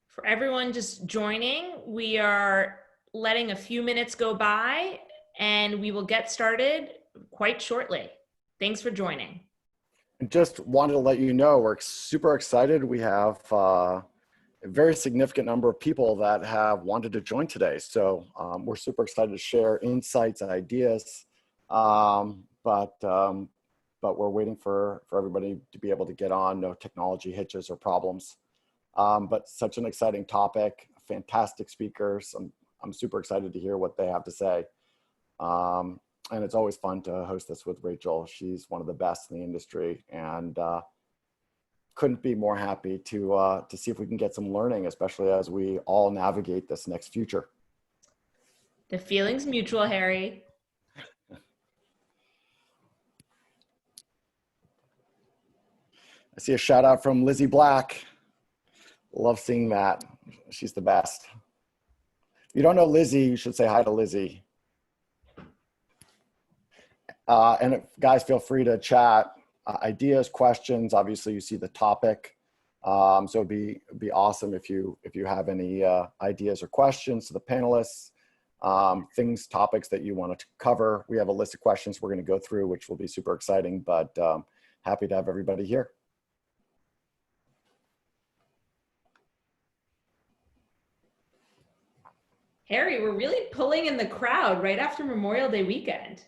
For everyone just joining, we are letting a few minutes go by and we will get started quite shortly. Thanks for joining. Just wanted to let you know we're super excited. We have a very significant number of people that have wanted to join today. So we're super excited to share insights and ideas. But we're waiting for everybody to be able to get on, no technology hitches or problems. But such an exciting topic, fantastic speakers. I'm super excited to hear what they have to say. And it's always fun to host this with Rachel. She's one of the best in the industry, and couldn't be more happy to see if we can get some learning, especially as we all navigate this next future. The feeling's mutual, Harry. I see a shout out from Lizzie Black. Love seeing that. She's the best. If you don't know Lizzie, you should say hi to Lizzie. And guys, feel free to chat ideas, questions. Obviously, you see the topic, so it'd be awesome if you have any ideas or questions to the panelists, topics that you want to cover. We have a list of questions we're going to go through, which will be super exciting. But happy to have everybody here. Harry, we're really pulling in the crowd right after Memorial Day weekend.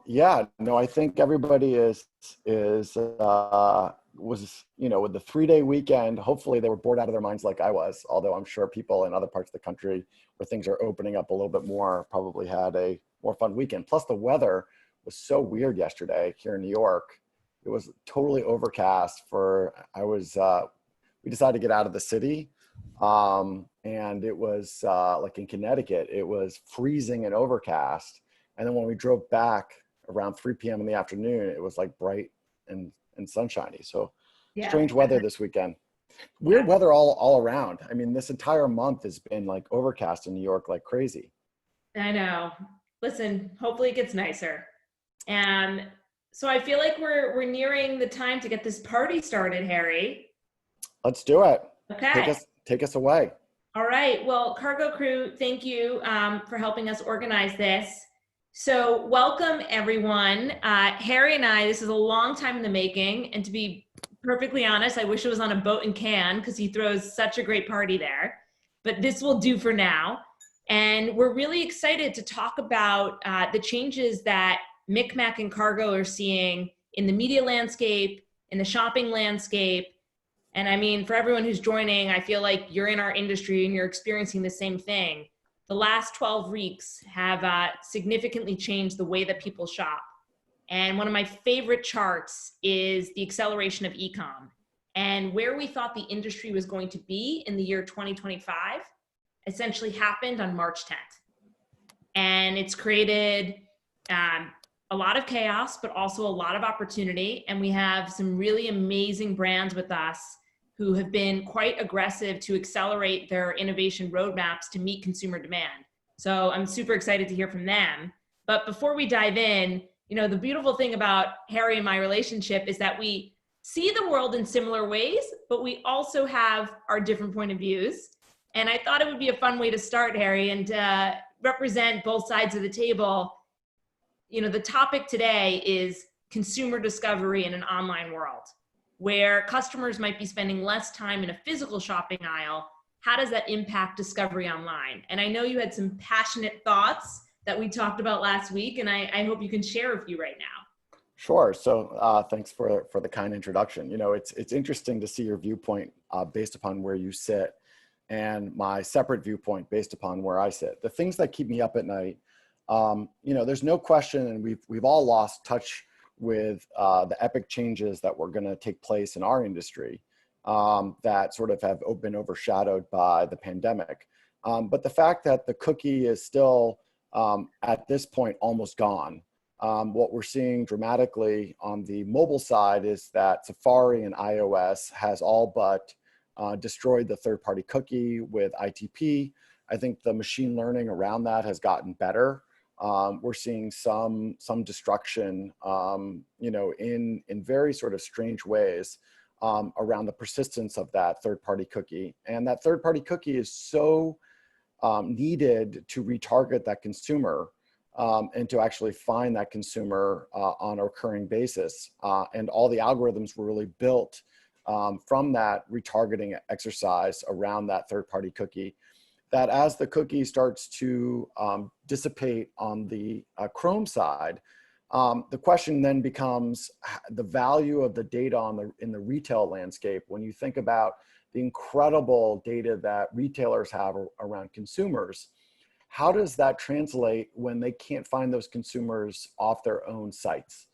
Yeah, no, I think everybody was, with the 3-day weekend, hopefully they were bored out of their minds like I was, although I'm sure people in other parts of the country where things are opening up a little bit more probably had a more fun weekend. Plus the weather was so weird yesterday here in New York. It was totally overcast we decided to get out of the city. And it was like in Connecticut, it was freezing and overcast. And then when we drove back around 3 p.m. in the afternoon, it was like bright and sunshiny. So yeah. Strange weather this weekend. Weird weather all around. I mean, this entire month has been like overcast in New York like crazy. I know. Listen, hopefully it gets nicer. And so I feel like we're nearing the time to get this party started, Harry. Let's do it. Okay. Take us away. All right. Well, Kargo crew, thank you for helping us organize this. So welcome everyone. Harry and I, this is a long time in the making. And to be perfectly honest, I wish it was on a boat in Cannes because he throws such a great party there. But this will do for now. And we're really excited to talk about the changes that MikMak and Kargo are seeing in the media landscape, in the shopping landscape. And I mean, for everyone who's joining, I feel like you're in our industry and you're experiencing the same thing. The last 12 weeks have significantly changed the way that people shop. And one of my favorite charts is the acceleration of e-com. And where we thought the industry was going to be in the year 2025 essentially happened on March 10th. And it's created a lot of chaos, but also a lot of opportunity. And we have some really amazing brands with us who have been quite aggressive to accelerate their innovation roadmaps to meet consumer demand. So I'm super excited to hear from them. But before we dive in, the beautiful thing about Harry and my relationship is that we see the world in similar ways, but we also have our different point of views. And I thought it would be a fun way to start, Harry, and represent both sides of the table. The topic today is consumer discovery in an online world, where customers might be spending less time in a physical shopping aisle. How does that impact discovery online? And I know you had some passionate thoughts that we talked about last week, and I hope you can share a few right now. Sure. So thanks for the kind introduction. It's interesting to see your viewpoint based upon where you sit, and my separate viewpoint based upon where I sit. The things that keep me up at night, there's no question, and we've all lost touch with the epic changes that were going to take place in our industry that sort of have been overshadowed by the pandemic. But the fact that the cookie is still at this point almost gone. What we're seeing dramatically on the mobile side is that Safari and iOS has all but destroyed the third-party cookie with ITP. I think the machine learning around that has gotten better. We're seeing some destruction, in very sort of strange ways around the persistence of that third-party cookie. And that third-party cookie is so needed to retarget that consumer and to actually find that consumer on a recurring basis. And all the algorithms were really built from that retargeting exercise around that third-party cookie, that as the cookie starts to dissipate on the Chrome side, the question then becomes the value of the data in the retail landscape. When you think about the incredible data that retailers have around consumers, how does that translate when they can't find those consumers off their own sites?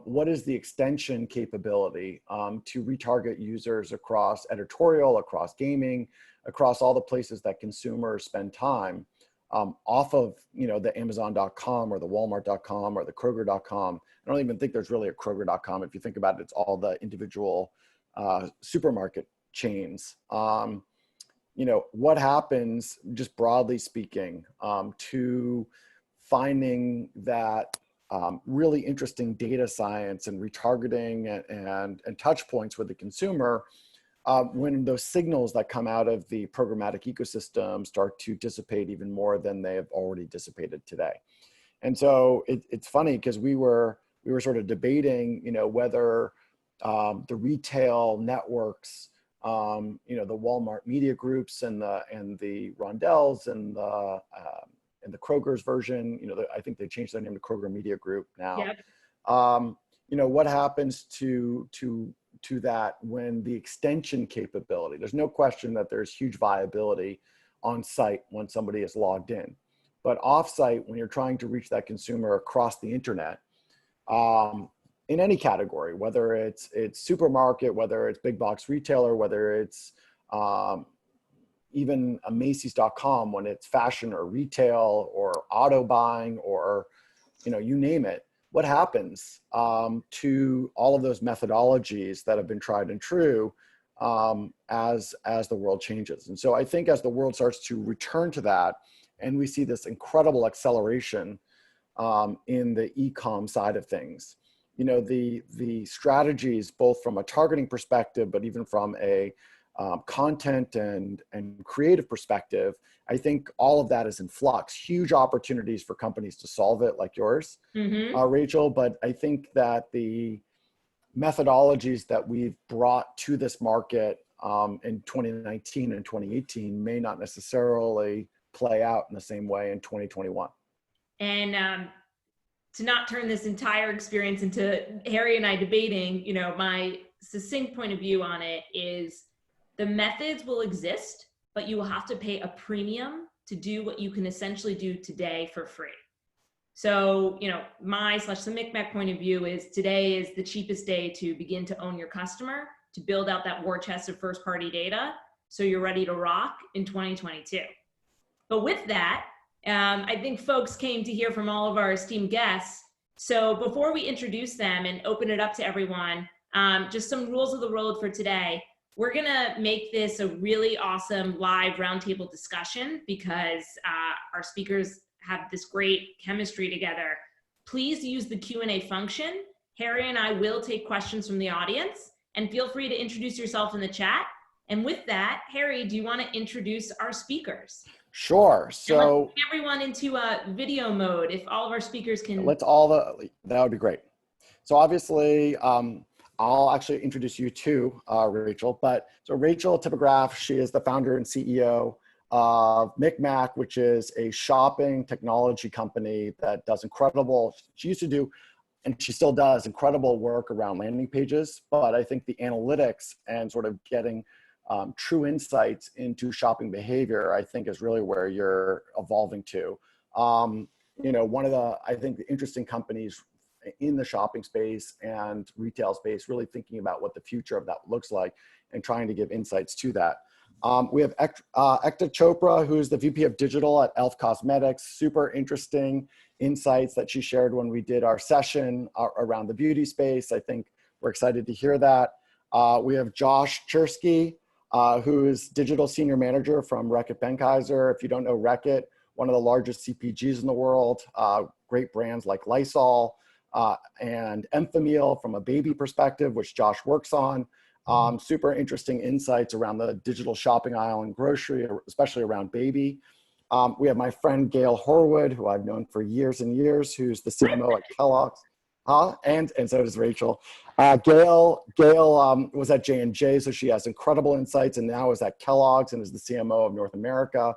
What is the extension capability to retarget users across editorial, across gaming, across all the places that consumers spend time off of, the Amazon.com or the Walmart.com or the Kroger.com. I don't even think there's really a Kroger.com. If you think about it, it's all the individual supermarket chains. What happens, just broadly speaking, to finding that really interesting data science and retargeting and touch points with the consumer when those signals that come out of the programmatic ecosystem start to dissipate even more than they have already dissipated today. And so it's funny because we were sort of debating, whether the retail networks, the Walmart media groups and the Rondells and the Kroger's version, I think they changed their name to Kroger Media Group now. Yep. What happens to that when the extension capability, there's no question that there's huge viability on site when somebody is logged in, but off site, when you're trying to reach that consumer across the internet, in any category, whether it's supermarket, whether it's big box retailer, whether it's even a Macy's.com, when it's fashion or retail or auto buying or, you name it, what happens to all of those methodologies that have been tried and true as the world changes? And so I think as the world starts to return to that, and we see this incredible acceleration in the e-com side of things, the strategies, both from a targeting perspective, but even from a content and creative perspective, I think all of that is in flux. Huge opportunities for companies to solve it, like yours, Rachel. But I think that the methodologies that we've brought to this market in 2019 and 2018 may not necessarily play out in the same way in 2021. And to not turn this entire experience into Harry and I debating, my succinct point of view on it is the methods will exist, but you will have to pay a premium to do what you can essentially do today for free. So, my/the MikMak point of view is today is the cheapest day to begin to own your customer, to build out that war chest of first party data, so you're ready to rock in 2022. But with that, I think folks came to hear from all of our esteemed guests. So before we introduce them and open it up to everyone, just some rules of the road for today. We're gonna make this a really awesome live roundtable discussion because our speakers have this great chemistry together. Please use the Q&A function. Harry and I will take questions from the audience, and feel free to introduce yourself in the chat. And with that, Harry, do you want to introduce our speakers? Sure. So let's bring everyone into video mode. If all of our speakers can. That would be great. So obviously, I'll actually introduce you to Rachel. So Rachel Tipograph, she is the founder and CEO of MikMak, which is a shopping technology company that does she used to do, and she still does, incredible work around landing pages. But I think the analytics and sort of getting true insights into shopping behavior, I think, is really where you're evolving to. One of the, I think, the interesting companies in the shopping space and retail space, really thinking about what the future of that looks like and trying to give insights to that. We have Ekta Chopra, who's the VP of Digital at E.L.F Cosmetics. Super interesting insights that she shared when we did our session around the beauty space. I think we're excited to hear that. We have Josh Chersky, who is Digital Senior Manager from Reckitt Benckiser. If you don't know Reckitt, one of the largest CPGs in the world, great brands like Lysol and Enfamil from a baby perspective, which Josh works on. Super interesting insights around the digital shopping aisle and grocery, especially around baby. We have my friend Gail Horwood, who I've known for years and years, who's the CMO at Kellogg's. And so does Rachel. Gail was at J&J, so she has incredible insights, and now is at Kellogg's and is the CMO of North America.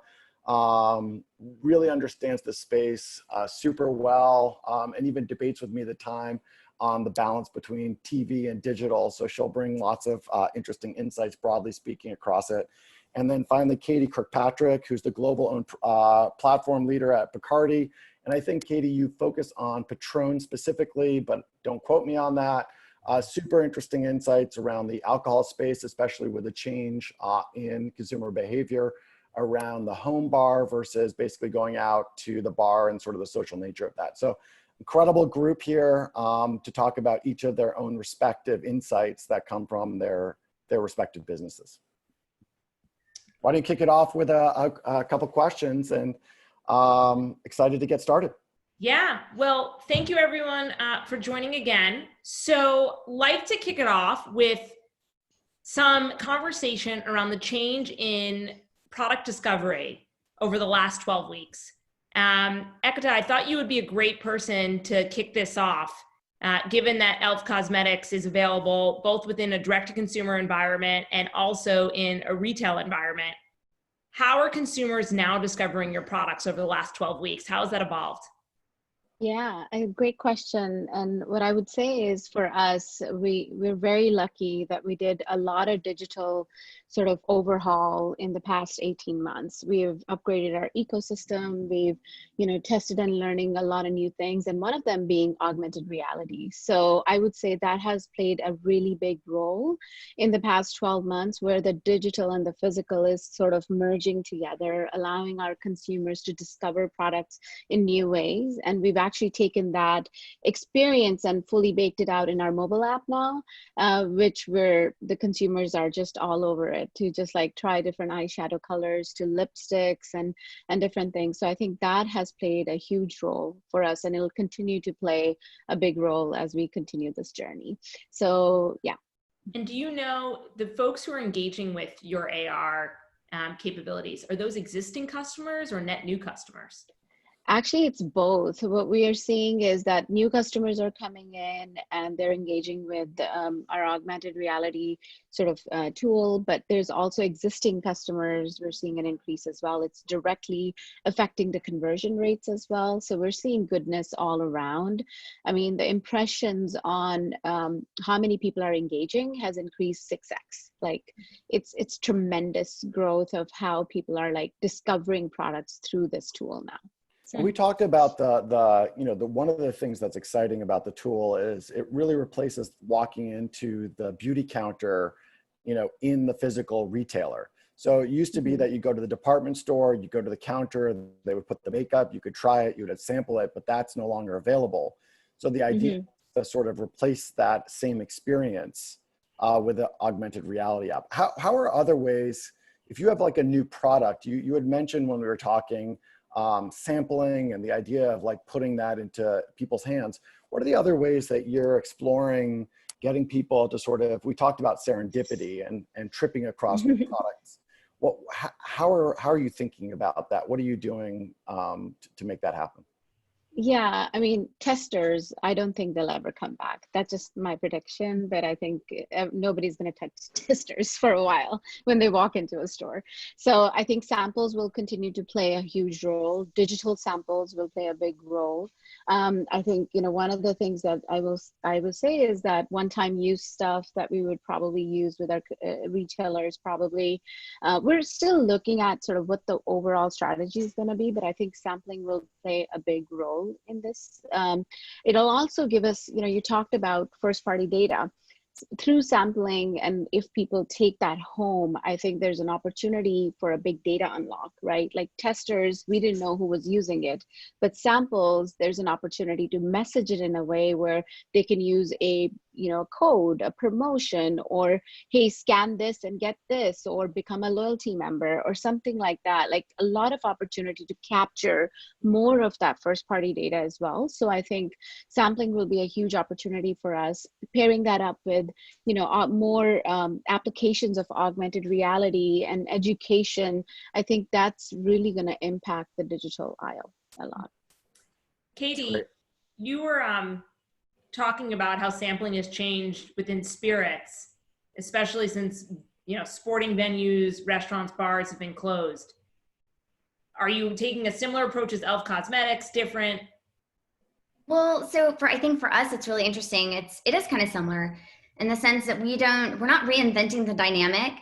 Really understands the space super well, and even debates with me at the time on the balance between TV and digital. So she'll bring lots of interesting insights, broadly speaking, across it. And then finally, Katie Kirkpatrick, who's the global owned platform leader at Bacardi. And I think, Katie, you focus on Patron specifically, but don't quote me on that. Super interesting insights around the alcohol space, especially with the change in consumer behavior around the home bar versus basically going out to the bar and sort of the social nature of that. So incredible group here to talk about each of their own respective insights that come from their respective businesses. Why don't you kick it off with a couple questions, and excited to get started. Yeah, well, thank you everyone for joining again. So like to kick it off with some conversation around the change in product discovery over the last 12 weeks. Ekta, I thought you would be a great person to kick this off, given that E.L.F. Cosmetics is available both within a direct-to-consumer environment and also in a retail environment. How are consumers now discovering your products over the last 12 weeks? How has that evolved? Yeah, a great question. And what I would say is for us, we're very lucky that we did a lot of digital sort of overhaul in the past 18 months. We've upgraded our ecosystem. We've, tested and learning a lot of new things, and one of them being augmented reality. So I would say that has played a really big role in the past 12 months, where the digital and the physical is sort of merging together, allowing our consumers to discover products in new ways. And we've actually taken that experience and fully baked it out in our mobile app now, which the consumers are just all over it, to just like try different eyeshadow colors to lipsticks and different things. So I think that has played a huge role for us, and it'll continue to play a big role as we continue this journey. So yeah. And do you know the folks who are engaging with your AR capabilities, are those existing customers or net new customers? Actually, it's both. What we are seeing is that new customers are coming in and they're engaging with our augmented reality sort of tool, but there's also existing customers. We're seeing an increase as well. It's directly affecting the conversion rates as well. So we're seeing goodness all around. I mean, the impressions on how many people are engaging has increased 6x. Like it's tremendous growth of how people are like discovering products through this tool now. So we talked about the one of the things that's exciting about the tool is it really replaces walking into the beauty counter, in the physical retailer. So it used to be that you go to the department store, you go to the counter, they would put the makeup, you could try it, you would sample it, but that's no longer available. So the idea is to sort of replace that same experience with the augmented reality app. How are other ways, if you have like a new product, you had mentioned when we were talking, sampling and the idea of like putting that into people's hands. What are the other ways that you're exploring getting people to sort of, we talked about serendipity and tripping across new products. How are you thinking about that? What are you doing to make that happen? Yeah, I mean, testers, I don't think they'll ever come back. That's just my prediction, but I think nobody's going to touch testers for a while when they walk into a store. So I think samples will continue to play a huge role. Digital samples will play a big role. I think, one of the things that I will say is that one-time use stuff that we would probably use with our retailers, probably, we're still looking at sort of what the overall strategy is going to be, but I think sampling will play a big role in this. It'll also give us, you talked about first party data. Through sampling, and if people take that home, I think there's an opportunity for a big data unlock, right? Like testers, we didn't know who was using it, but samples, there's an opportunity to message it in a way where they can use a a code, a promotion, or hey, scan this and get this, or become a loyalty member or something like that. Like a lot of opportunity to capture more of that first party data as well. So I think sampling will be a huge opportunity for us. Pairing that up with more applications of augmented reality and education, I think that's really going to impact the digital aisle a lot. Katie, you were talking about how sampling has changed within spirits, especially since sporting venues, restaurants, bars have been closed. Are you taking a similar approach as E.L.F Cosmetics? Different? Well, so I think for us, it's really interesting. It is kind of similar in the sense that we're not reinventing the dynamic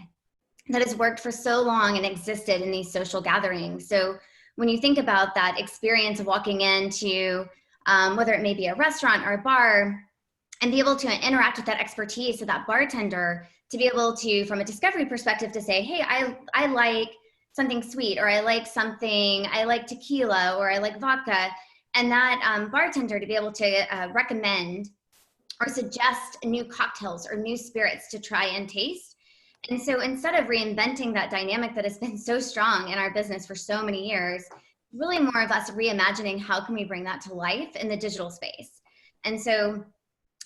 that has worked for so long and existed in these social gatherings. So when you think about that experience of walking into, whether it may be a restaurant or a bar, and be able to interact with that expertise of that bartender, to be able to, from a discovery perspective, to say, hey, I like something sweet, or I like tequila, or I like vodka. And that bartender to be able to recommend or suggest new cocktails or new spirits to try and taste. And so instead of reinventing that dynamic that has been so strong in our business for so many years, really more of us reimagining how can we bring that to life in the digital space. And so,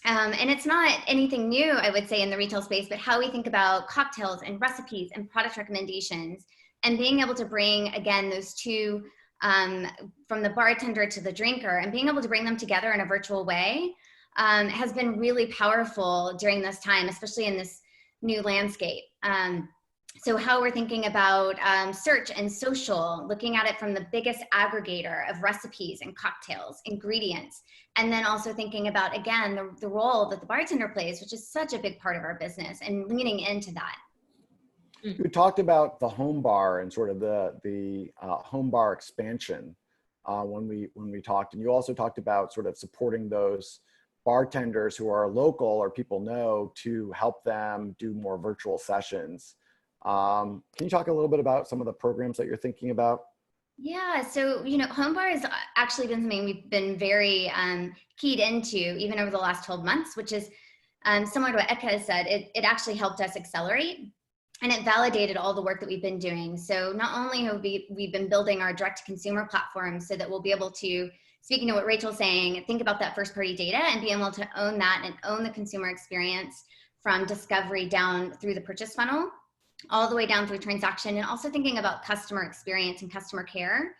and it's not anything new, I would say, in the retail space, but how we think about cocktails and recipes and product recommendations, and being able to bring, again, those two, from the bartender to the drinker, and being able to bring them together in a virtual way has been really powerful during this time, especially in this new landscape. So how we're thinking about search and social, looking at it from the biggest aggregator of recipes and cocktails, ingredients, and then also thinking about, again, the role that the bartender plays, which is such a big part of our business, and leaning into that. You talked about the home bar and sort of the home bar expansion when we talked, and you also talked about sort of supporting those bartenders who are local or people know to help them do more virtual sessions. Can you talk a little bit about some of the programs that you're thinking about? Yeah, so, home bar has actually been something we've been very keyed into even over the last 12 months, which is similar to what Eka has said. It actually helped us accelerate, and it validated all the work that we've been doing. So not only have we've been building our direct-to-consumer platform so that we'll be able to, speaking to what Rachel's saying, think about that first-party data and be able to own that and own the consumer experience from discovery down through the purchase funnel, all the way down through transaction, and also thinking about customer experience and customer care.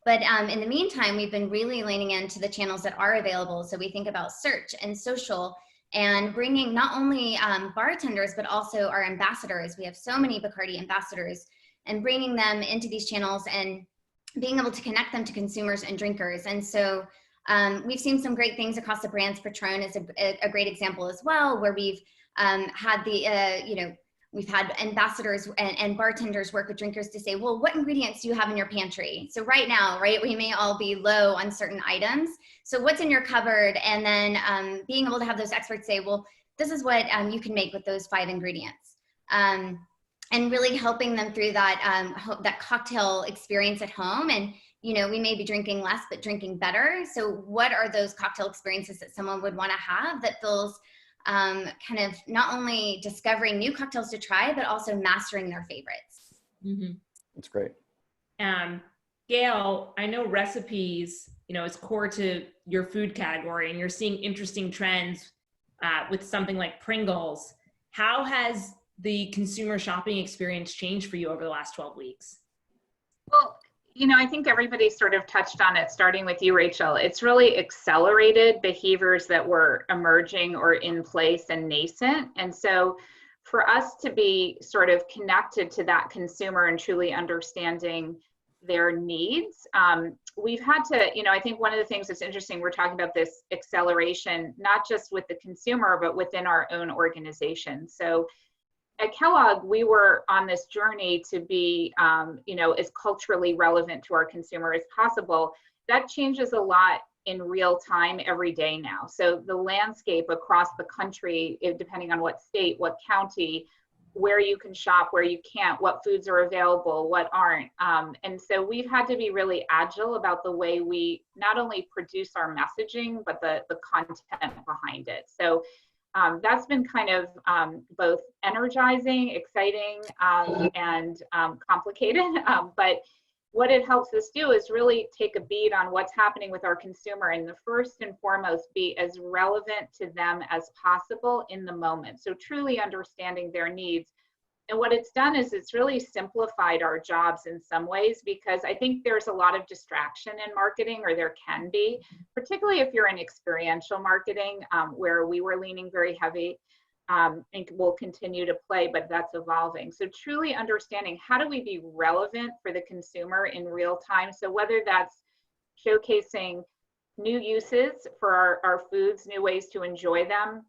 But in the meantime, we've been really leaning into the channels that are available. So we think about search and social, and bringing not only bartenders, but also our ambassadors. We have so many Bacardi ambassadors, and bringing them into these channels and being able to connect them to consumers and drinkers. And so we've seen some great things across the brands. Patron is a great example as well, where we've had the, we've had ambassadors and bartenders work with drinkers to say, well, what ingredients do you have in your pantry? So right now, we may all be low on certain items. So what's in your cupboard? And then being able to have those experts say, well, this is what you can make with those 5 ingredients. And really helping them through that cocktail experience at home. And, we may be drinking less, but drinking better. So what are those cocktail experiences that someone would want to have that feels kind of not only discovering new cocktails to try, but also mastering their favorites. Mm-hmm. That's great. Gail, I know recipes, is core to your food category, and you're seeing interesting trends with something like Pringles. How has the consumer shopping experience changed for you over the last 12 weeks? Well, I think everybody sort of touched on it, starting with you, Rachel. It's really accelerated behaviors that were emerging or in place and nascent. And so for us to be sort of connected to that consumer and truly understanding their needs, we've had to, I think one of the things that's interesting, we're talking about this acceleration, not just with the consumer, but within our own organization. So at Kellogg, we were on this journey to be, as culturally relevant to our consumer as possible. That changes a lot in real time every day now. So the landscape across the country, depending on what state, what county, where you can shop, where you can't, what foods are available, what aren't. And so we've had to be really agile about the way we not only produce our messaging, but the content behind it. So that's been kind of both energizing, exciting, and complicated. But what it helps us do is really take a beat on what's happening with our consumer, and the first and foremost be as relevant to them as possible in the moment. So truly understanding their needs. And what it's done is it's really simplified our jobs in some ways, because I think there's a lot of distraction in marketing, or there can be, particularly if you're in experiential marketing, where we were leaning very heavy, and will continue to play, but that's evolving. So truly understanding, how do we be relevant for the consumer in real time? So whether that's showcasing new uses for our foods, new ways to enjoy them.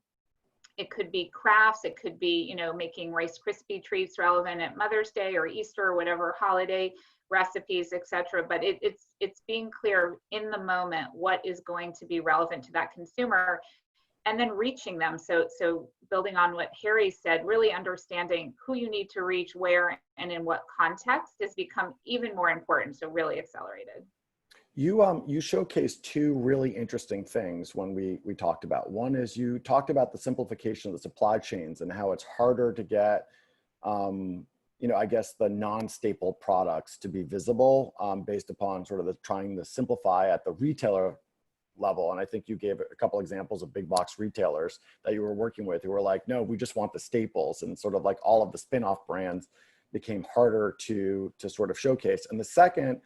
It could be crafts, it could be, you know, making Rice Krispie treats relevant at Mother's Day or Easter or whatever holiday recipes, etc. But it's being clear in the moment what is going to be relevant to that consumer, and then reaching them. So building on what Harry said, really understanding who you need to reach, where, and in what context has become even more important. So really accelerated. You showcased two really interesting things when we talked about. One is you talked about the simplification of the supply chains and how it's harder to get, you know, I guess the non-staple products to be visible based upon sort of trying to simplify at the retailer level. And I think you gave a couple examples of big box retailers that you were working with who were like, no, we just want the staples, and sort of like all of the spin-off brands became harder to sort of showcase. And the second,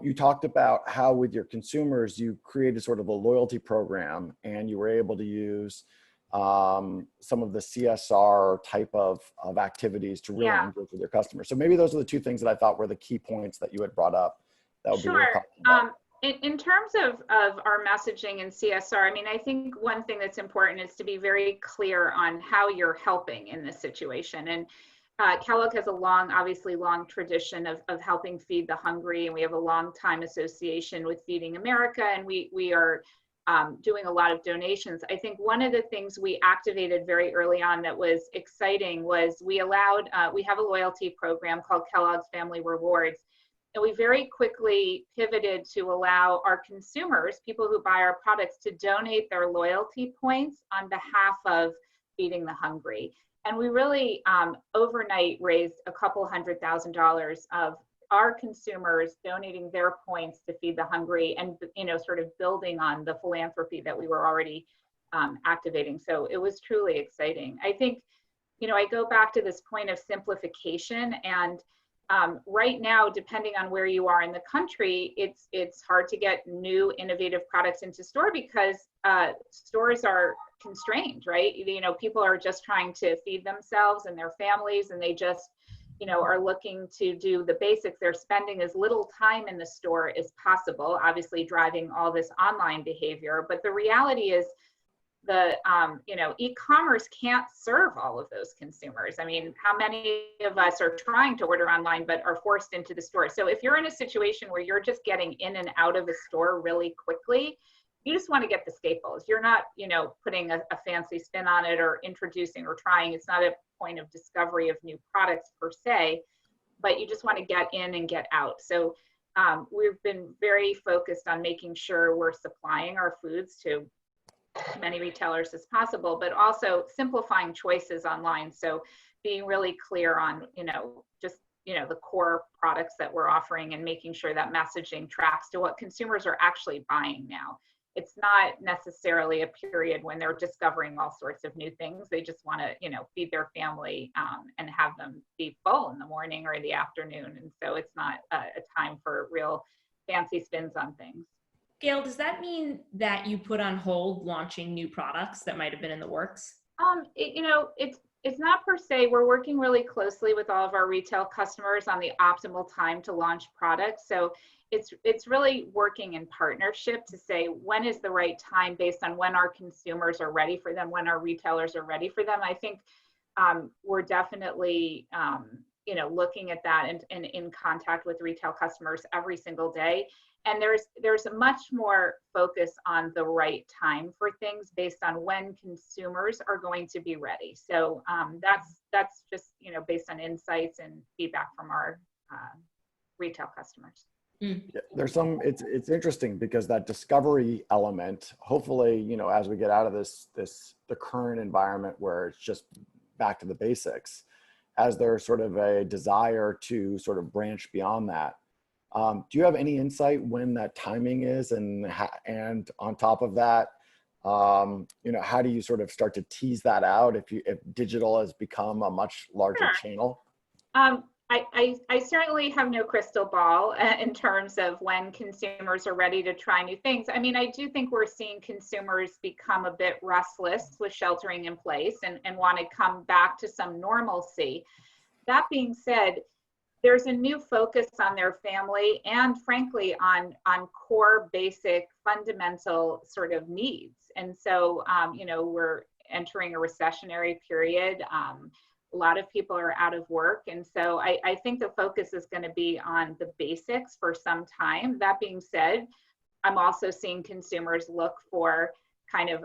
you talked about how with your consumers, you created sort of a loyalty program, and you were able to use some of the CSR type of activities to really engage with your customers. So maybe those are the two things that I thought were the key points that you had brought up. That would be really helpful. In terms of our messaging and CSR, I mean, I think one thing that's important is to be very clear on how you're helping in this situation. And Kellogg has a obviously long tradition of helping feed the hungry, and we have a long time association with Feeding America, and we are doing a lot of donations. I think one of the things we activated very early on that was exciting was we have a loyalty program called Kellogg's Family Rewards, and we very quickly pivoted to allow our consumers, people who buy our products, to donate their loyalty points on behalf of Feeding the Hungry. And we really overnight raised a couple $100,000 of our consumers donating their points to Feed the Hungry, and, you know, sort of building on the philanthropy that we were already activating. So it was truly exciting. I think, you know, I go back to this point of simplification, and right now, depending on where you are in the country, it's hard to get new innovative products into store because stores are constrained, right? You know, people are just trying to feed themselves and their families, and they just, you know, are looking to do the basics. They're spending as little time in the store as possible, obviously driving all this online behavior. But the reality is you know, e-commerce can't serve all of those consumers. I mean, how many of us are trying to order online but are forced into the store? So if you're in a situation where you're just getting in and out of the store really quickly, you just want to get the staples. You're not, you know, putting a fancy spin on it or introducing or trying. It's not a point of discovery of new products per se, but you just want to get in and get out. So we've been very focused on making sure we're supplying our foods to as many retailers as possible, but also simplifying choices online. So being really clear on, you know, just, you know, the core products that we're offering, and making sure that messaging tracks to what consumers are actually buying now. It's not necessarily a period when they're discovering all sorts of new things. They just want to, you know, feed their family and have them be full in the morning or in the afternoon. And so it's not a time for real fancy spins on things. Gail, does that mean that you put on hold launching new products that might have been in the works? You know, it's not per se. We're working really closely with all of our retail customers on the optimal time to launch products. So it's really working in partnership to say when is the right time based on when our consumers are ready for them, when our retailers are ready for them. I think we're definitely you know, looking at that and in contact with retail customers every single day. And there's a much more focus on the right time for things based on when consumers are going to be ready. So that's just, you know, based on insights and feedback from our retail customers. Mm. Yeah, there's some, it's interesting because that discovery element, hopefully, you know, as we get out of the current environment where it's just back to the basics, as there's sort of a desire to sort of branch beyond that. Do you have any insight when that timing is, and on top of that, you know, how do you sort of start to tease that out if digital has become a much larger channel? I certainly have no crystal ball in terms of when consumers are ready to try new things. I mean, I do think we're seeing consumers become a bit restless with sheltering in place and want to come back to some normalcy. That being said, there's a new focus on their family and frankly on core basic fundamental sort of needs. And so, you know, we're entering a recessionary period. A lot of people are out of work. And so I think the focus is going to be on the basics for some time. That being said, I'm also seeing consumers look for kind of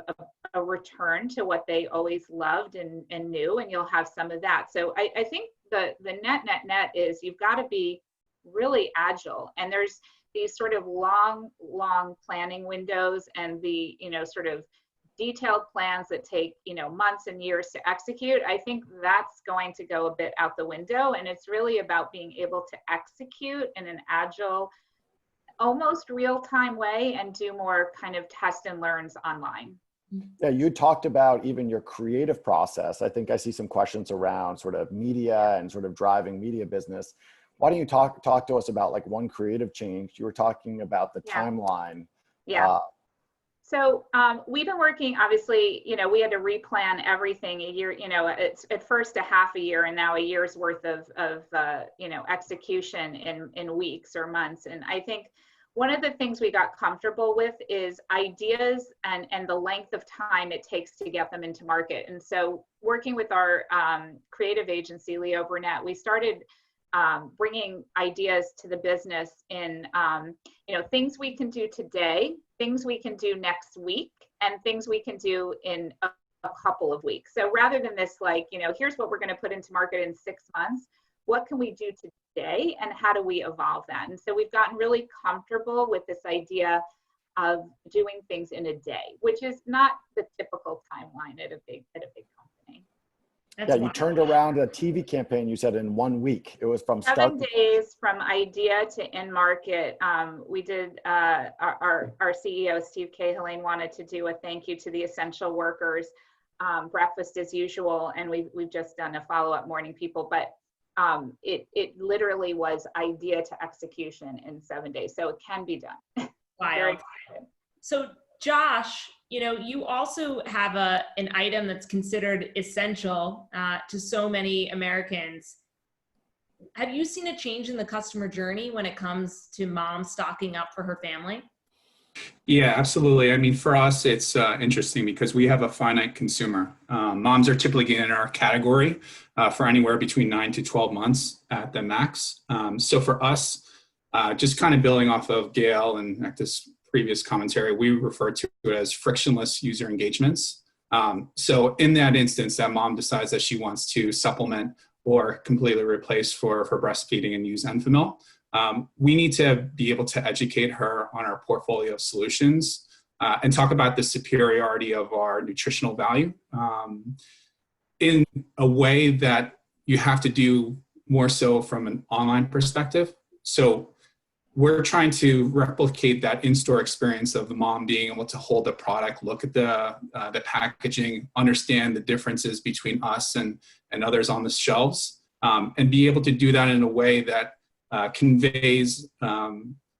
a return to what they always loved and knew, and you'll have some of that. So I think the net is you've got to be really agile. And there's these sort of long planning windows and the, you know, sort of detailed plans that take, you know, months and years to execute. I think that's going to go a bit out the window. And it's really about being able to execute in an agile, almost real-time way and do more kind of test and learns online. Yeah, you talked about even your creative process. I think I see some questions around sort of media and sort of driving media business. Why don't you talk to us about like one creative change? You were talking about the timeline. Yeah. So we've been working, obviously, you know, we had to replan everything a year, you know, it's at first a half a year and now a year's worth of you know, execution in weeks or months. And I think one of the things we got comfortable with is ideas and the length of time it takes to get them into market. And so working with our creative agency, Leo Burnett, we started bringing ideas to the business in, you know, things we can do today, things we can do next week, and things we can do in a couple of weeks. So rather than this, like, you know, here's what we're going to put into market in 6 months, what can we do today and how do we evolve that? And so we've gotten really comfortable with this idea of doing things in a day, which is not the typical timeline at a big company. That's yeah, you turned around a TV campaign, you said, in 1 week. It was from 7 days from idea to in market. We did, our CEO, Steve Cahillane, wanted to do a thank you to the essential workers, breakfast as usual, and we've just done a follow-up morning people, but it literally was idea to execution in 7 days. So it can be done. Wild. So Josh, you know, you also have an item that's considered essential to so many Americans. Have you seen a change in the customer journey when it comes to mom stocking up for her family? Yeah, absolutely. I mean, for us, it's interesting because we have a finite consumer. Moms are typically in our category for anywhere between 9 to 12 months at the max. So for us, just kind of building off of Gail and this previous commentary, we refer to it as frictionless user engagements. So in that instance, that mom decides that she wants to supplement or completely replace for breastfeeding and use Enfamil. We need to be able to educate her on our portfolio of solutions and talk about the superiority of our nutritional value in a way that you have to do more so from an online perspective. So we're trying to replicate that in-store experience of the mom being able to hold the product, look at the packaging, understand the differences between us and others on the shelves, and be able to do that in a way that conveys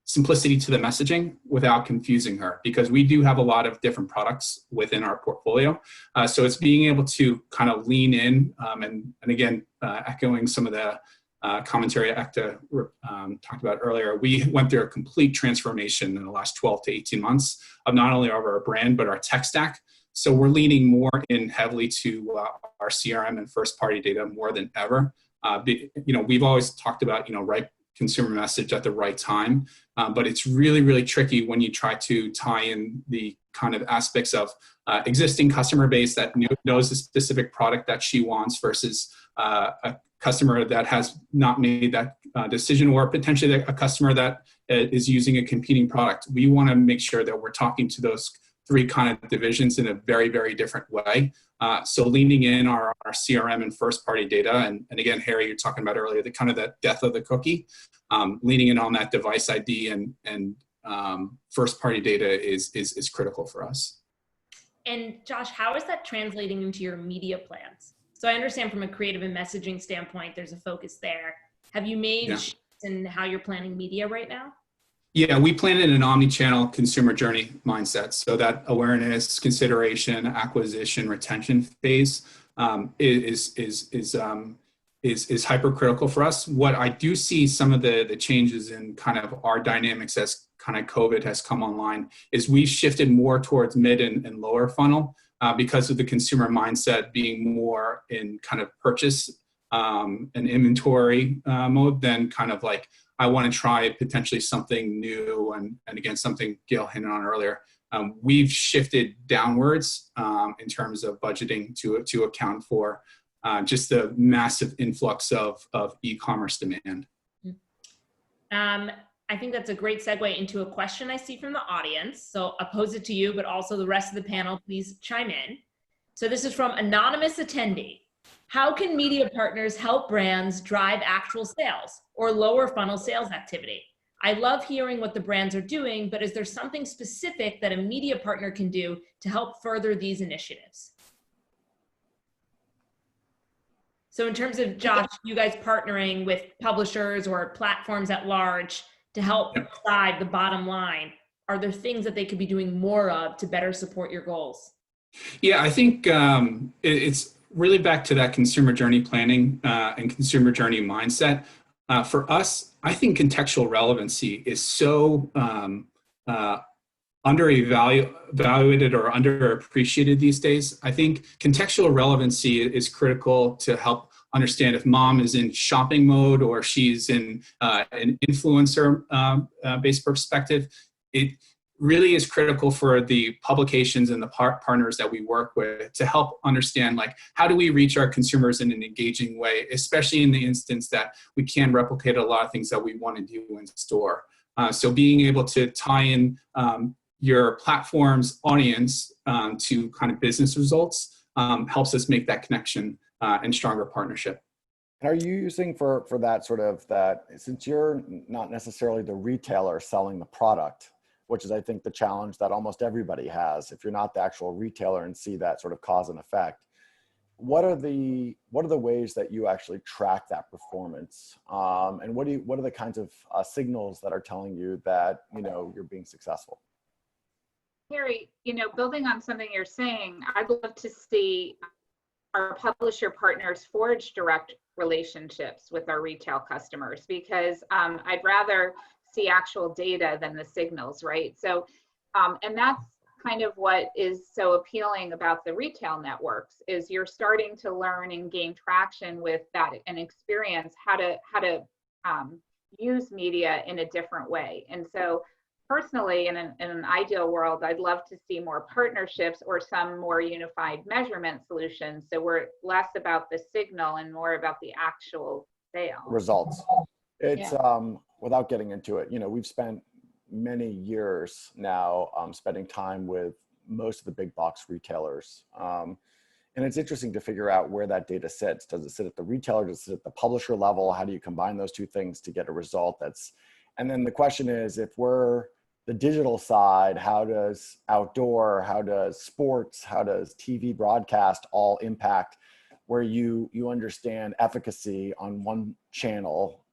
simplicity to the messaging without confusing her, because we do have a lot of different products within our portfolio. So it's being able to kind of lean in and again, echoing some of the commentary Ekta talked about earlier, we went through a complete transformation in the last 12 to 18 months of not only our brand, but our tech stack. So we're leaning more in heavily to our CRM and first party data more than ever. You know, we've always talked about, you know, right consumer message at the right time, but it's really, really tricky when you try to tie in the kind of aspects of existing customer base that knows the specific product that she wants versus a customer that has not made that decision, or potentially a customer that is using a competing product. We want to make sure that we're talking to those three kind of divisions in a very, very different way. So leaning in our CRM and first party data, and again, Harry, you're talking about earlier, the kind of the death of the cookie, leaning in on that device ID and first party data is critical for us. And Josh, how is that translating into your media plans? So I understand from a creative and messaging standpoint, there's a focus there. Have you made shifts in how you're planning media right now? Yeah, we plan in an omni-channel consumer journey mindset. So that awareness, consideration, acquisition, retention phase is hypercritical for us. What I do see some of the changes in kind of our dynamics as kind of COVID has come online is we've shifted more towards mid and lower funnel because of the consumer mindset being more in kind of purchase and inventory mode than kind of like, I want to try potentially something new. And again, something Gail hinted on earlier. We've shifted downwards in terms of budgeting to account for just the massive influx of e-commerce demand. I think that's a great segue into a question I see from the audience. So I'll pose it to you, but also the rest of the panel, please chime in. So this is from anonymous attendee. How can media partners help brands drive actual sales or lower funnel sales activity? I love hearing what the brands are doing, but is there something specific that a media partner can do to help further these initiatives? So in terms of, Josh, you guys partnering with publishers or platforms at large to help drive the bottom line, are there things that they could be doing more of to better support your goals? Yeah, I think it's really back to that consumer journey planning and consumer journey mindset. For us, I think contextual relevancy is so underevaluated or underappreciated these days. I think contextual relevancy is critical to help understand if mom is in shopping mode or she's in an influencer based perspective. It really is critical for the publications and the partners that we work with to help understand, like, how do we reach our consumers in an engaging way, especially in the instance that we can replicate a lot of things that we want to do in store. So being able to tie in your platform's audience to kind of business results helps us make that connection and stronger partnership. And are you using for that sort of that, since you're not necessarily the retailer selling the product, which is, I think, the challenge that almost everybody has, if you're not the actual retailer and see that sort of cause and effect, what are the ways that you actually track that performance? And what are the kinds of signals that are telling you that, you know, you're being successful? Harry, you know, building on something you're saying, I'd love to see our publisher partners forge direct relationships with our retail customers, because I'd rather see actual data than the signals, right? So, and that's kind of what is so appealing about the retail networks, is you're starting to learn and gain traction with that and experience how to use media in a different way. And so personally, in an ideal world, I'd love to see more partnerships or some more unified measurement solutions. So we're less about the signal and more about the actual sale. Results. It's, without getting into it, you know, we've spent many years now spending time with most of the big box retailers. And it's interesting to figure out where that data sits. Does it sit at the retailer? Does it sit at the publisher level? How do you combine those two things to get a result that's, and then the question is, if we're the digital side, how does outdoor, how does sports, how does TV broadcast all impact where you understand efficacy on one channel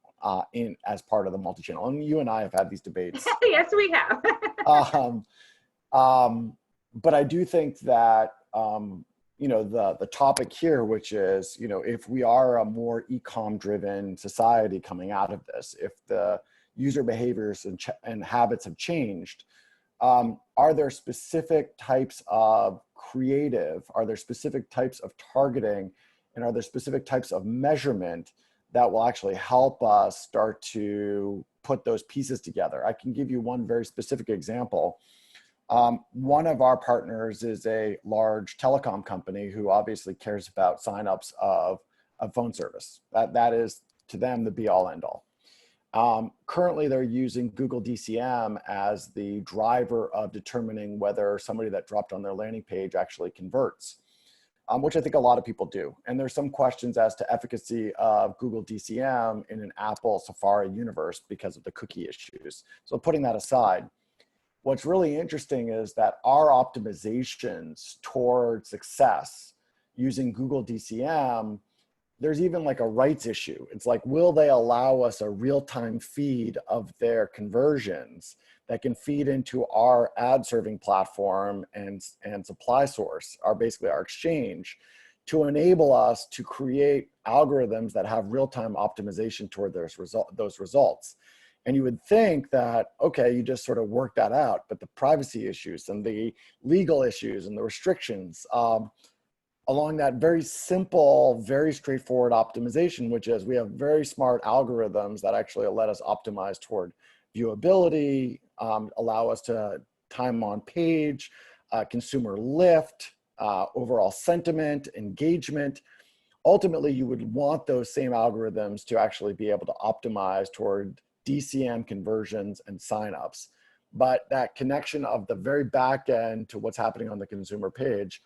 in as part of the multi-channel? And you and I have had these debates. Yes, we have. But I do think that, you know, the topic here, which is, you know, if we are a more e-com driven society coming out of this, if the user behaviors and habits have changed, are there specific types of creative, are there specific types of targeting, and are there specific types of measurement that will actually help us start to put those pieces together? I can give you one very specific example. One of our partners is a large telecom company who obviously cares about signups of phone service. That is to them the be all end all. Currently, they're using Google DCM as the driver of determining whether somebody that dropped on their landing page actually converts, which I think a lot of people do. And there's some questions as to efficacy of Google DCM in an Apple Safari universe because of the cookie issues. So putting that aside, what's really interesting is that our optimizations toward success using Google DCM, there's even like a rights issue. It's like, will they allow us a real-time feed of their conversions that can feed into our ad serving platform and supply source, basically our exchange, to enable us to create algorithms that have real-time optimization toward those results. And you would think that, okay, you just sort of work that out, but the privacy issues and the legal issues and the restrictions, along that very simple, very straightforward optimization, which is we have very smart algorithms that actually let us optimize toward viewability, allow us to time on page, consumer lift, overall sentiment, engagement. Ultimately, you would want those same algorithms to actually be able to optimize toward DCM conversions and signups. But that connection of the very back end to what's happening on the consumer page,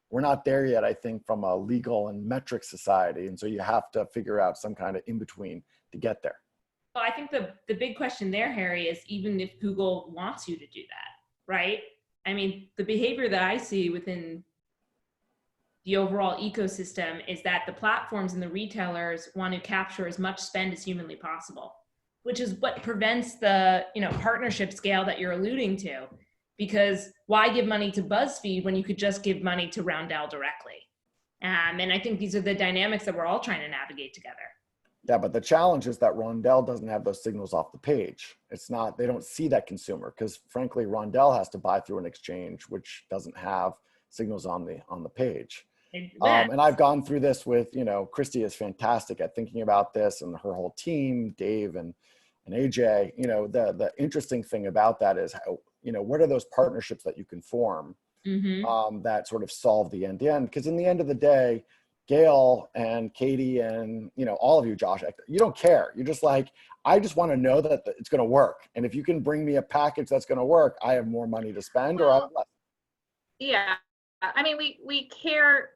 we're not there yet, I think, from a legal and metric society. And so you have to figure out some kind of in-between to get there. Well, I think the big question there, Harry, is even if Google wants you to do that, right? I mean, the behavior that I see within the overall ecosystem is that the platforms and the retailers want to capture as much spend as humanly possible, which is what prevents the partnership scale that you're alluding to. Because why give money to BuzzFeed when you could just give money to Roundel directly? And I think these are the dynamics that we're all trying to navigate together. Yeah, but the challenge is that Roundel doesn't have those signals off the page. It's not, they don't see that consumer because frankly, Roundel has to buy through an exchange, which doesn't have signals on the page. And I've gone through this with, Christy is fantastic at thinking about this and her whole team, Dave and AJ. The interesting thing about that is how, what are those partnerships that you can form that sort of solve the end-to-end? Because in the end of the day, Gail and Katie and all of you, Josh, you don't care. You're just like, I just want to know that it's going to work. And if you can bring me a package that's going to work, I have more money to spend or I have less. Yeah, I mean, we care.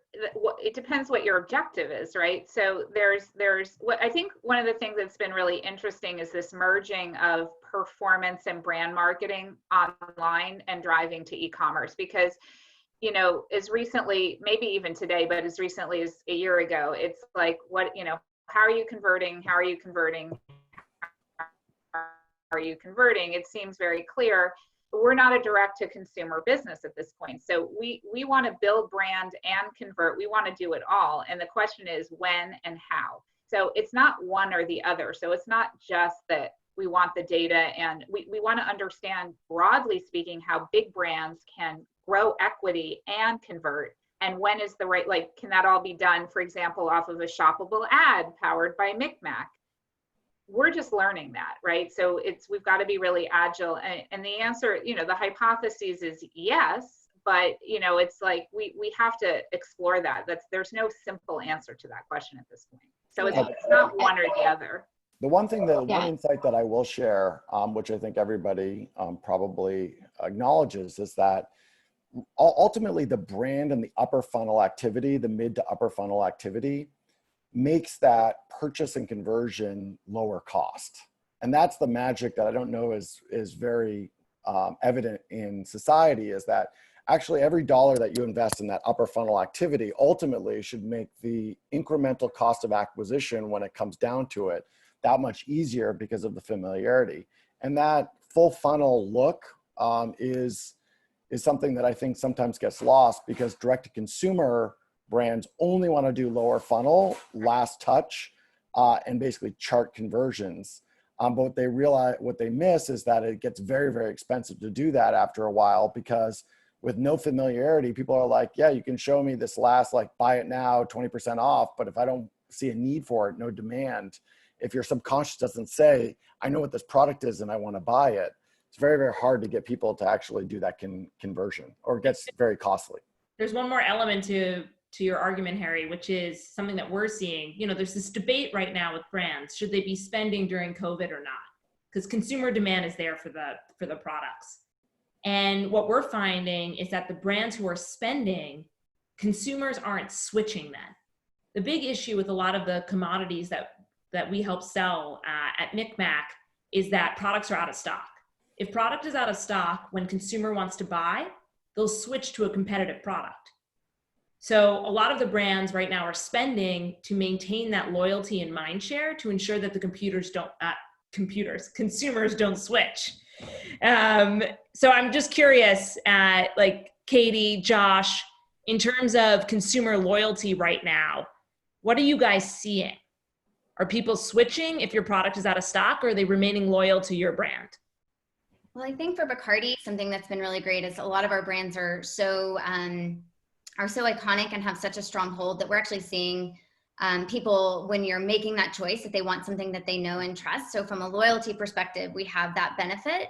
It depends what your objective is, right? So there's what I think one of the things that's been really interesting is this merging of performance and brand marketing online and driving to e-commerce, because as recently, maybe even today, but as recently as a year ago, it's like, how are you converting? How are you converting? How are you converting? It seems very clear. We're not a direct to consumer business at this point. So we want to build brand and convert. We want to do it all. And the question is when and how. So it's not one or the other. So it's not just that we want the data, and we want to understand, broadly speaking, how big brands can grow equity and convert. And when is the right, can that all be done, for example, off of a shoppable ad powered by MikMak? We're just learning that, right? So we've got to be really agile. And the answer, the hypothesis is yes, but it's like we have to explore that. There's no simple answer to that question at this point. So it's not one or the other. The one insight that I will share, which I think everybody probably acknowledges, is that ultimately the brand and the upper funnel activity, the mid to upper funnel activity, makes that purchase and conversion lower cost. And that's the magic that I don't know is very evident in society, is that actually every dollar that you invest in that upper funnel activity ultimately should make the incremental cost of acquisition, when it comes down to it, that much easier because of the familiarity. And that full funnel look is something that I think sometimes gets lost, because direct to consumer brands only want to do lower funnel, last touch, and basically chart conversions. But what they miss is that it gets very, very expensive to do that after a while, because with no familiarity, people are like, yeah, you can show me this last, buy it now, 20% off. But if I don't see a need for it, no demand, if your subconscious doesn't say, I know what this product is and I want to buy it, it's very, very hard to get people to actually do that conversion, or it gets very costly. There's one more element to to your argument, Harry, which is something that we're seeing. You know, there's this debate right now with brands. Should they be spending during COVID or not? Because consumer demand is there for the products. And what we're finding is that the brands who are spending, consumers aren't switching then. The big issue with a lot of the commodities that we help sell at MikMak is that products are out of stock. If product is out of stock, when consumer wants to buy, they'll switch to a competitive product. So a lot of the brands right now are spending to maintain that loyalty and mind share to ensure that the consumers don't switch. So I'm just curious, like Katie, Josh, in terms of consumer loyalty right now, what are you guys seeing? Are people switching if your product is out of stock, or are they remaining loyal to your brand? Well, I think for Bacardi, something that's been really great is a lot of our brands are so iconic and have such a strong hold that we're actually seeing people, when you're making that choice, that they want something that they know and trust. So from a loyalty perspective, we have that benefit.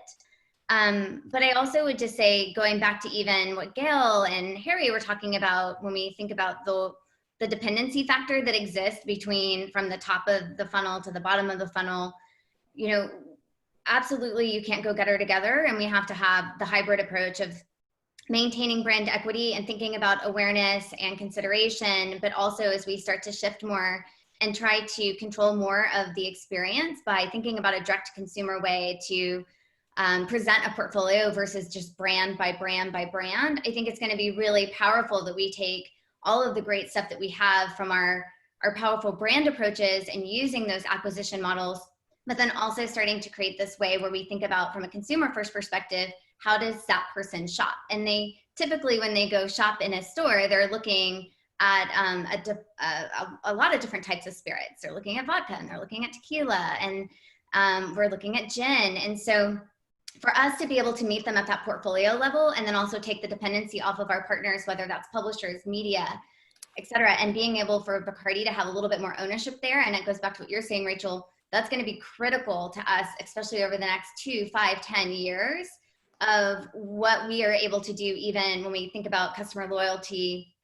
But I also would just say, going back to even what Gail and Harry were talking about, when we think about the dependency factor that exists between from the top of the funnel to the bottom of the funnel, you know, absolutely you can't go get her together, and we have to have the hybrid approach of maintaining brand equity and thinking about awareness and consideration, but also as we start to shift more and try to control more of the experience by thinking about a direct to consumer way to present a portfolio versus just brand by brand by brand. I think it's going to be really powerful that we take all of the great stuff that we have from our powerful brand approaches and using those acquisition models, but then also starting to create this way where we think about, from a consumer first perspective, how does that person shop? And they typically, when they go shop in a store, they're looking at a lot of different types of spirits. They're looking at vodka, and they're looking at tequila, and we're looking at gin. And so for us to be able to meet them at that portfolio level, and then also take the dependency off of our partners, whether that's publishers, media, et cetera, and being able for Bacardi to have a little bit more ownership there. And it goes back to what you're saying, Rachel, that's going to be critical to us, especially over the next 2, 5, 10 years, of what we are able to do, even when we think about customer loyalty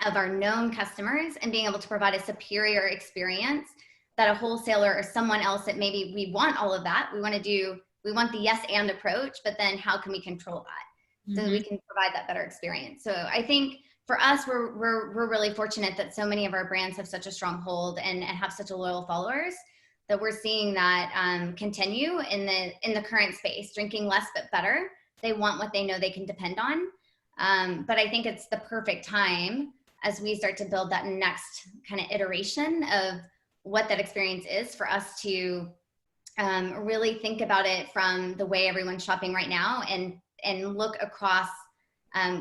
of our known customers, and being able to provide a superior experience that a wholesaler or someone else that maybe we want all of that. We want the yes and approach, but then how can we control that so that we can provide that better experience? So I think for us, we're really fortunate that so many of our brands have such a strong hold and have such a loyal followers, that we're seeing that continue in the current space, drinking less but better. They want what they know they can depend on. But I think it's the perfect time as we start to build that next kind of iteration of what that experience is, for us to really think about it from the way everyone's shopping right now, and look across,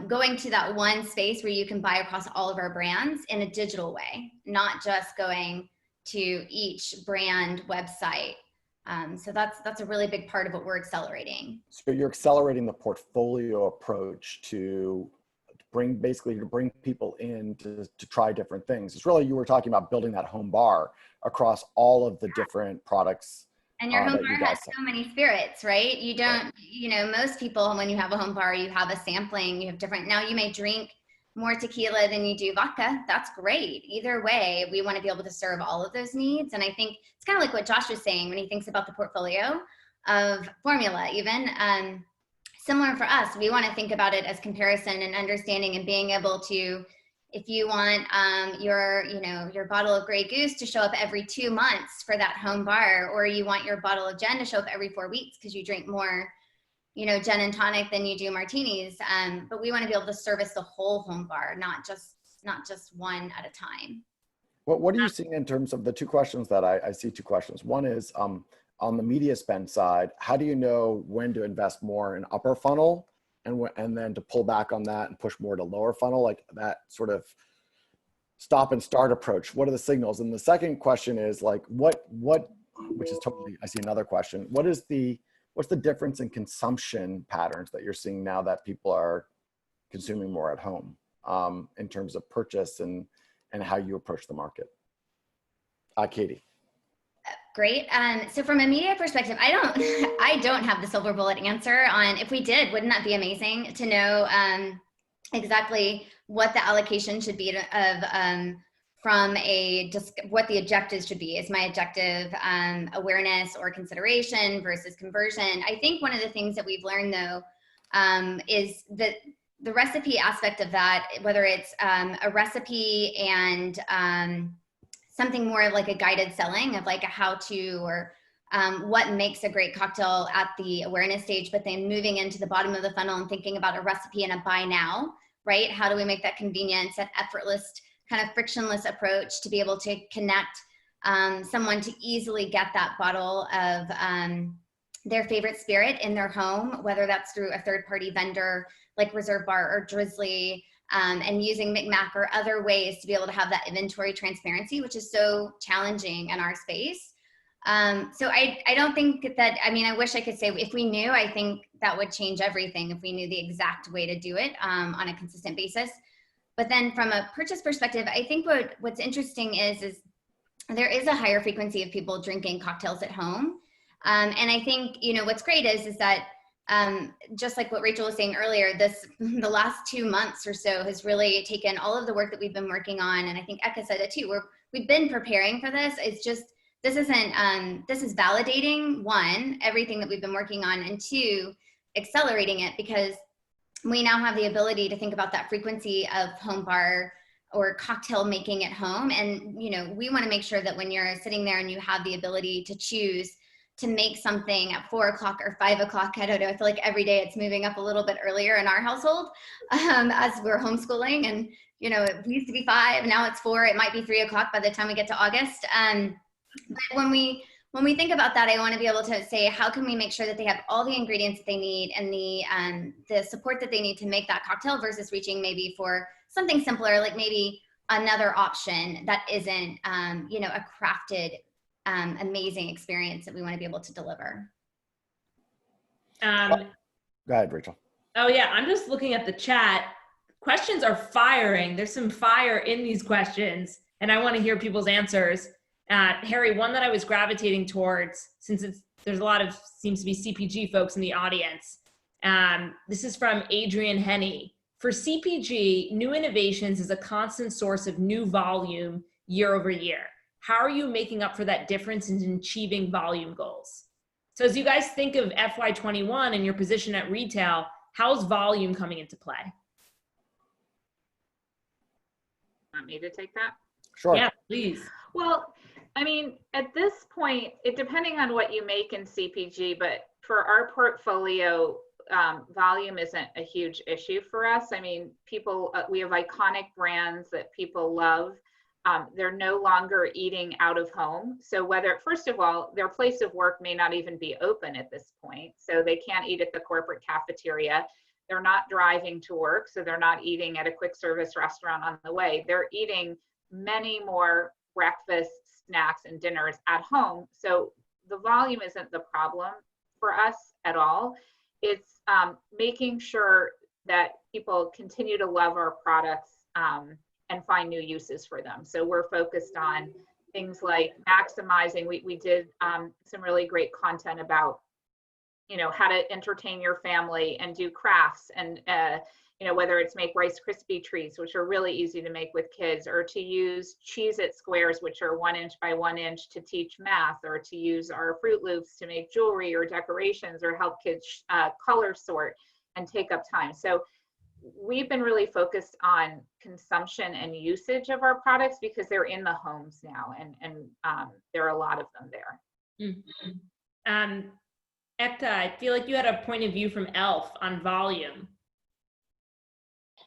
going to that one space where you can buy across all of our brands in a digital way, not just going to each brand website. So that's a really big part of what we're accelerating. So you're accelerating the portfolio approach to bring people in to try different things. It's really, you were talking about building that home bar across all of the different products. And your home bar has so many spirits, right? You don't, you know, most people, when you have a home bar, you have a sampling, you have different, now you may drink more tequila than you do vodka. That's great. Either way, we want to be able to serve all of those needs. And I think it's kind of like what Josh was saying when he thinks about the portfolio of formula, even similar for us. We want to think about it as comparison and understanding, and being able to, if you want your bottle of Grey Goose to show up every 2 months for that home bar, or you want your bottle of gin to show up every 4 weeks because you drink more, you know, gin and tonic than you do martinis. But we want to be able to service the whole home bar, not just one at a time. What are you seeing in terms of the two questions that I see? Two questions. One is on the media spend side, how do you know when to invest more in upper funnel and then to pull back on that and push more to lower funnel, like that sort of stop and start approach? What are the signals? And the second question is like, which is totally, I see another question. What's the difference in consumption patterns that you're seeing now that people are consuming more at home, in terms of purchase and how you approach the market? Katie. Great. So from a media perspective, I don't have the silver bullet answer on, if we did, wouldn't that be amazing to know exactly what the allocation should be of from just what the objectives should be. Is my objective awareness or consideration versus conversion? I think one of the things that we've learned though is that the recipe aspect of that, whether it's a recipe and something more like a guided selling of like a how-to or what makes a great cocktail at the awareness stage, but then moving into the bottom of the funnel and thinking about a recipe and a buy now, right? How do we make that convenience, that effortless, kind of frictionless approach to be able to connect someone to easily get that bottle of their favorite spirit in their home, whether that's through a third-party vendor like Reserve Bar or Drizzly, and using MikMak or other ways to be able to have that inventory transparency, which is so challenging in our space. So I don't think that, I mean, I wish I could say if we knew, I think that would change everything if we knew the exact way to do it on a consistent basis. But then from a purchase perspective, I think what's interesting is there is a higher frequency of people drinking cocktails at home. And I think, you know, what's great is that just like what Rachel was saying earlier, the last 2 months or so has really taken all of the work that we've been working on. And I think Eka said it too, we've been preparing for this. It's just, this is validating, one, everything that we've been working on, and two, accelerating it, because we now have the ability to think about that frequency of home bar or cocktail making at home. And, you know, we want to make sure that when you're sitting there and you have the ability to choose to make something at 4 o'clock or 5 o'clock, I don't know, I feel like every day it's moving up a little bit earlier in our household as we're homeschooling. And, you know, it used to be 5, now it's 4, it might be 3 o'clock by the time we get to August. But when we think about that, I want to be able to say, how can we make sure that they have all the ingredients that they need and the support that they need to make that cocktail, versus reaching maybe for something simpler, like maybe another option that isn't, you know, a crafted, amazing experience that we want to be able to deliver. Go ahead, Rachel. Oh yeah, I'm just looking at the chat. Questions are firing. There's some fire in these questions, and I want to hear people's answers. Harry, one that I was gravitating towards, since there's a lot of, seems to be CPG folks in the audience. This is from Adrian Henney. For CPG, new innovations is a constant source of new volume year over year. How are you making up for that difference in achieving volume goals? So as you guys think of FY21 and your position at retail, how's volume coming into play? Want me to take that? Sure. Yeah, please. Well, I mean, at this point, depending on what you make in CPG, but for our portfolio, volume isn't a huge issue for us. I mean, we have iconic brands that people love. They're no longer eating out of home. So first of all, their place of work may not even be open at this point. So they can't eat at the corporate cafeteria. They're not driving to work, so they're not eating at a quick service restaurant on the way. They're eating many more breakfasts, snacks, and dinners at home. So the volume isn't the problem for us at all. It's making sure that people continue to love our products and find new uses for them. So we're focused on things like maximizing. We did some really great content about, you know, how to entertain your family and do crafts, and you know, whether it's make Rice Krispie treats, which are really easy to make with kids, or to use Cheez-It squares, which are 1 inch by 1 inch, to teach math, or to use our Fruit Loops to make jewelry or decorations, or help kids color sort and take up time. So we've been really focused on consumption and usage of our products because they're in the homes now, and there are a lot of them there. Mm-hmm. Ekta, I feel like you had a point of view from E.L.F. on volume.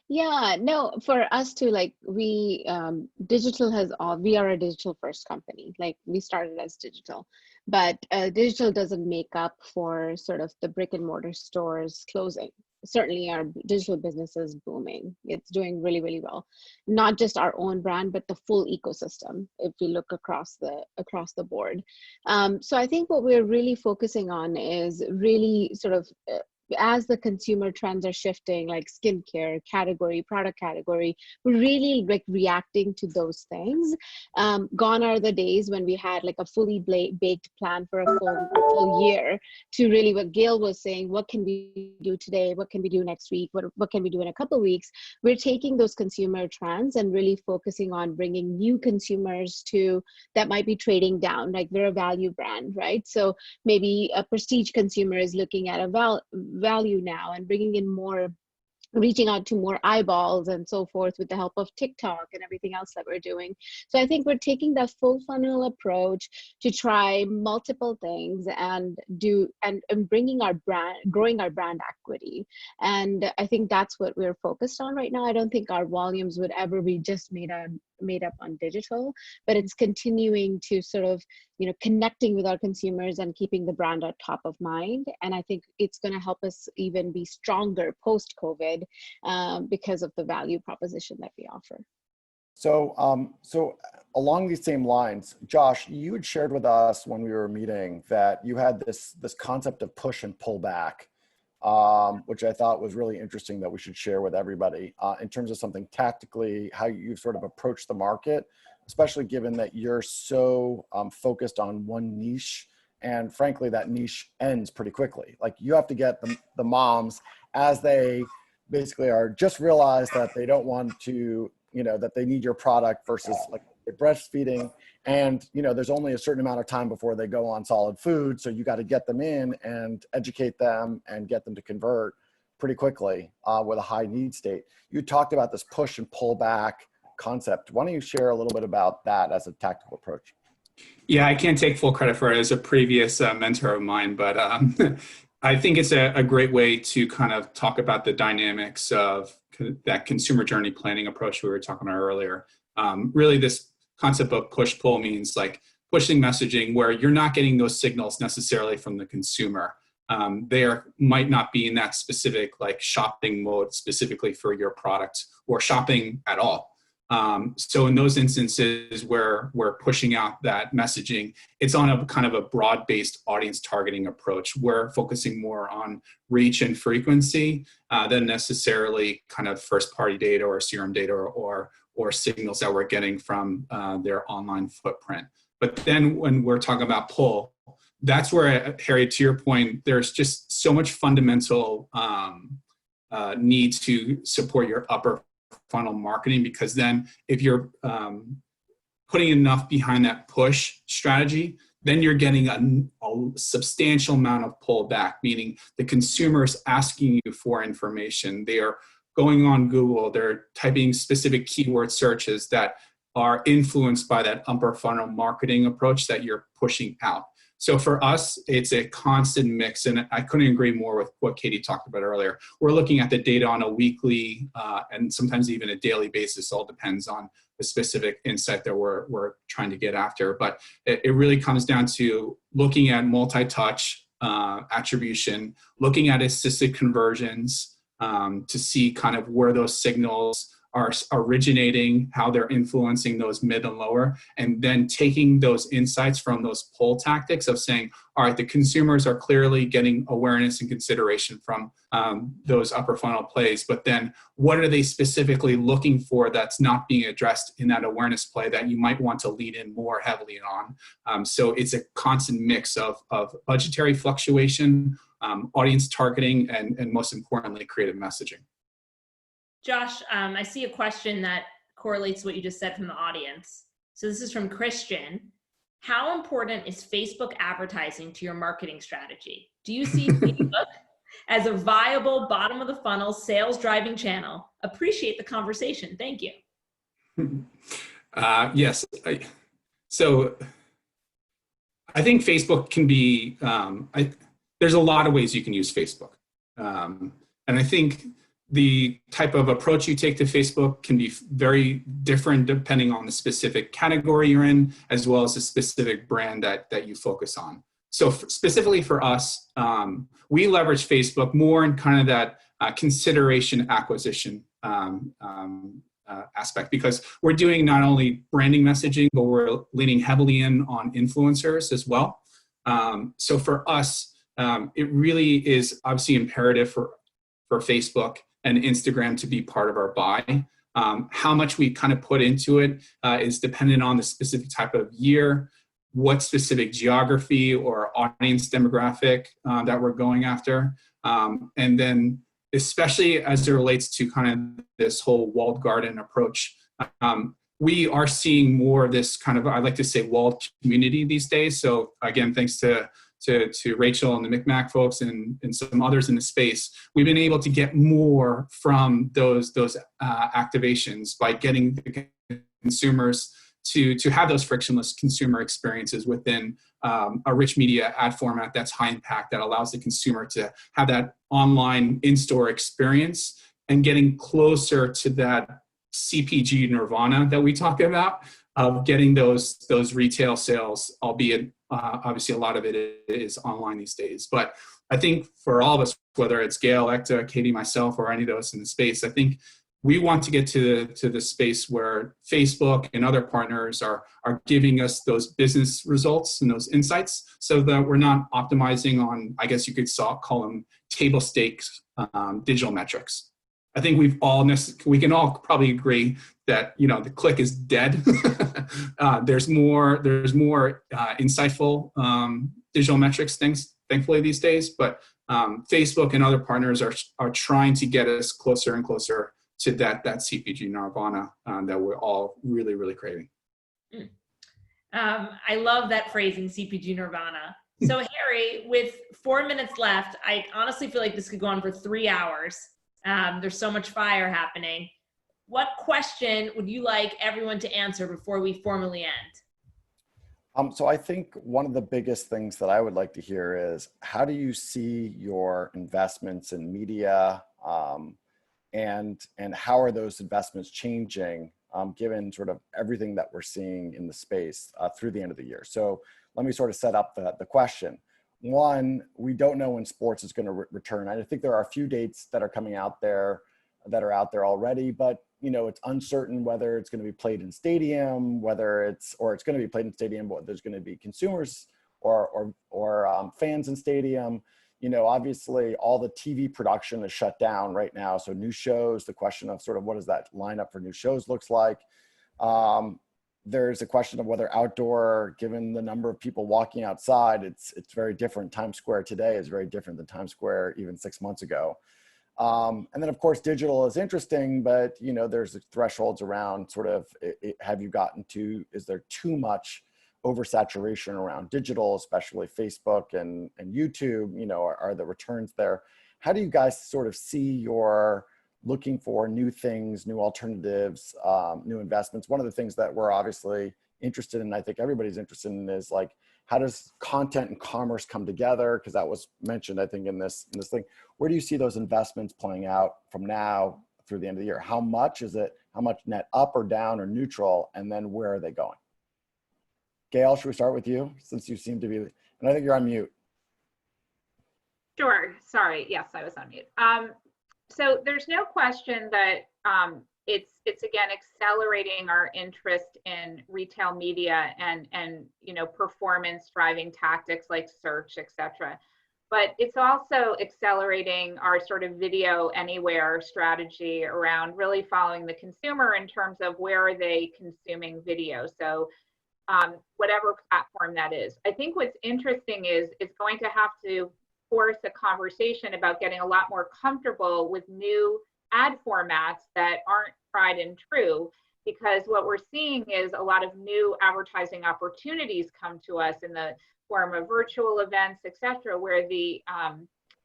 Yeah, no, for us too, like we are a digital first company. Like we started as digital, but digital doesn't make up for sort of the brick and mortar stores closing. Certainly our digital business is booming. It's doing really, really well. Not just our own brand, but the full ecosystem, if we look across the board. So I think what we're really focusing on is really sort of as the consumer trends are shifting, like skincare category, product category, we're really like reacting to those things. Gone are the days when we had like a fully baked plan for a full year, to really what Gail was saying, what can we do today? What can we do next week? What can we do in a couple of weeks? We're taking those consumer trends and really focusing on bringing new consumers to that might be trading down, like we're a value brand, right? So maybe a prestige consumer is looking at a value now and bringing in more, reaching out to more eyeballs and so forth with the help of TikTok and everything else that we're doing. So I think we're taking that full funnel approach to try multiple things and bringing our brand, growing our brand equity. And I think that's what we're focused on right now. I don't think our volumes would ever be just made up on digital, but it's continuing to sort of, you know, connecting with our consumers and keeping the brand at top of mind. And I think it's going to help us even be stronger post-COVID because of the value proposition that we offer. So, so along these same lines, Josh, you had shared with us when we were meeting that you had this concept of push and pull back, which I thought was really interesting that we should share with everybody in terms of something tactically, how you sort of approach the market, especially given that you're so focused on one niche. And frankly, that niche ends pretty quickly. Like you have to get the moms as they basically are just realize that they don't want to, you know, that they need your product versus like breastfeeding. And, you know, there's only a certain amount of time before they go on solid food. So you got to get them in and educate them and get them to convert pretty quickly with a high need state. You talked about this push and pull back concept. Why don't you share a little bit about that as a tactical approach? Yeah, I can't take full credit for it as a previous mentor of mine, but I think it's a great way to kind of talk about the dynamics of that consumer journey planning approach we were talking about earlier. Really, this concept of push-pull means like pushing messaging where you're not getting those signals necessarily from the consumer. They might not be in that specific like shopping mode specifically for your product or shopping at all. So in those instances where we're pushing out that messaging, it's on a kind of a broad-based audience targeting approach. We're focusing more on reach and frequency than necessarily kind of first-party data or CRM data or signals that we're getting from their online footprint. But then when we're talking about pull, that's where, Harry, to your point, there's just so much fundamental need to support your upper funnel marketing, because then if you're putting enough behind that push strategy, then you're getting a substantial amount of pull back, meaning the consumer is asking you for information. They are going on Google, they're typing specific keyword searches that are influenced by that upper funnel marketing approach that you're pushing out. So for us, it's a constant mix, and I couldn't agree more with what Katie talked about earlier. We're looking at the data on a weekly and sometimes even a daily basis. All depends on the specific insight that we're trying to get after. But it really comes down to looking at multi-touch attribution, looking at assisted conversions to see kind of where those signals are originating, how they're influencing those mid and lower, and then taking those insights from those pull tactics of saying, all right, the consumers are clearly getting awareness and consideration from those upper funnel plays, but then what are they specifically looking for that's not being addressed in that awareness play that you might want to lead in more heavily on? So it's a constant mix of budgetary fluctuation, audience targeting, and most importantly, creative messaging. Josh, I see a question that correlates to what you just said from the audience. So this is from Christian. How important is Facebook advertising to your marketing strategy? Do you see Facebook as a viable bottom of the funnel sales driving channel? Appreciate the conversation. Thank you. Yes. So I think Facebook can be, there's a lot of ways you can use Facebook. And I think the type of approach you take to Facebook can be very different depending on the specific category you're in, as well as the specific brand that you focus on. So specifically for us, we leverage Facebook more in kind of that consideration acquisition aspect, because we're doing not only branding messaging, but we're leaning heavily in on influencers as well. So for us, it really is obviously imperative for Facebook and Instagram to be part of our buy. How much we kind of put into it is dependent on the specific type of year, what specific geography or audience demographic that we're going after. And then especially as it relates to kind of this whole walled garden approach, we are seeing more of this kind of, I like to say, walled community these days. So again, thanks to Rachel and the MikMak folks and some others in the space, we've been able to get more from those activations by getting the consumers to have those frictionless consumer experiences within a rich media ad format that's high impact, that allows the consumer to have that online in-store experience and getting closer to that CPG nirvana that we talk about, of getting those retail sales, albeit obviously a lot of it is online these days. But I think for all of us, whether it's Gail, Ekta, Katie, myself, or any of those in the space, I think we want to get to the space where Facebook and other partners are giving us those business results and those insights, so that we're not optimizing on, I guess you could call them table stakes digital metrics. I think we can all probably agree that, you know, the click is dead. There's more insightful digital metrics things, thankfully, these days. But Facebook and other partners are trying to get us closer and closer to that CPG nirvana that we're all really, really craving. I love that phrasing, CPG nirvana. So Harry, with 4 minutes left, I honestly feel like this could go on for 3 hours. There's so much fire happening. What question would you like everyone to answer before we formally end? So I think one of the biggest things that I would like to hear is, how do you see your investments in media, and how are those investments changing given sort of everything that we're seeing in the space through the end of the year? So let me sort of set up the question. One, we don't know when sports is going to return. I think there are a few dates that are coming out there that are out there already, but you know, it's uncertain whether it's going to be played in stadium, whether it's going to be played in stadium, but there's going to be consumers or fans in stadium. You know, obviously all the TV production is shut down right now. So new shows, the question of sort of what does that lineup for new shows looks like. There's a question of whether outdoor, given the number of people walking outside, it's very different. Times Square today is very different than Times Square even 6 months ago. And then of course, digital is interesting, but you know, there's thresholds around sort of, is there too much oversaturation around digital, especially Facebook and YouTube, you know, are the returns there? How do you guys sort of see your looking for new things, new alternatives, new investments? One of the things that we're obviously interested in, I think everybody's interested in, is like, how does content and commerce come together? Because that was mentioned, I think, in this thing. Where do you see those investments playing out from now through the end of the year? How much is it? How much net up or down or neutral? And then where are they going? Gail, should we start with you, since you seem to be, and I think you're on mute. Sure. Sorry. Yes, I was on mute. So there's no question that it's again accelerating our interest in retail media and you know, performance driving tactics like search, etc. But it's also accelerating our sort of video anywhere strategy around really following the consumer in terms of where are they consuming video. So whatever platform that is. I think what's interesting is it's going to have to force a conversation about getting a lot more comfortable with new ad formats that aren't tried and true, because what we're seeing is a lot of new advertising opportunities come to us in the form of virtual events, etc., where the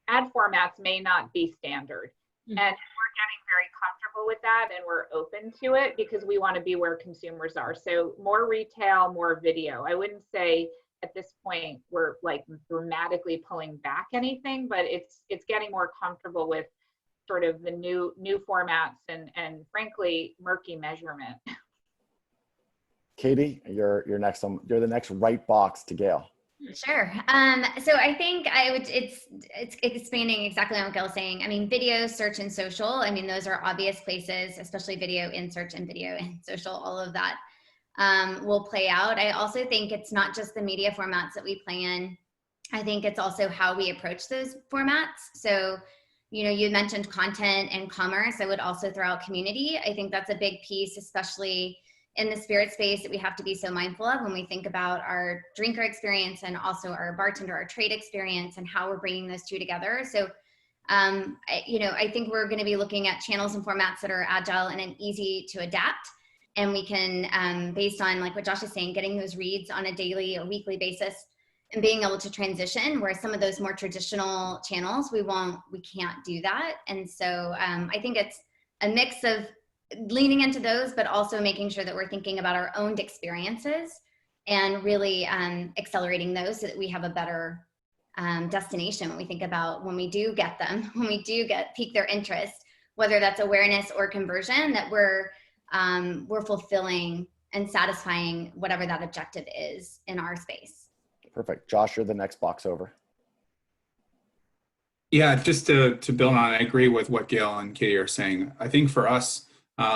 ad formats may not be standard. And we're getting very comfortable with that, and we're open to it because we want to be where consumers are. So more retail, more video. I wouldn't say at this point we're like dramatically pulling back anything, but it's getting more comfortable with sort of the new formats and frankly murky measurement. Katie, you're next. You're the next right box to Gail. Sure. So I think it's expanding exactly on what Gail's saying. I mean, video, search, and social. I mean, those are obvious places, especially video in search and video in social. All of that will play out. I also think it's not just the media formats that we play in. I think it's also how we approach those formats. So, you know, you mentioned content and commerce. I would also throw out community. I think that's a big piece, especially in the spirit space, that we have to be so mindful of when we think about our drinker experience and also our bartender, our trade experience, and how we're bringing those two together. So, I think we're going to be looking at channels and formats that are agile and easy to adapt. And we can, based on like what Josh is saying, getting those reads on a daily or weekly basis and being able to transition, where some of those more traditional channels, we can't do that. And so I think it's a mix of leaning into those, but also making sure that we're thinking about our own experiences and really accelerating those so that we have a better destination when we think about when we do get them, when we do pique their interest, whether that's awareness or conversion, that we're fulfilling and satisfying whatever that objective is in our space. Perfect. Josh, you're the next box over. Yeah, just to build on, I agree with what Gail and Katie are saying. I think for us,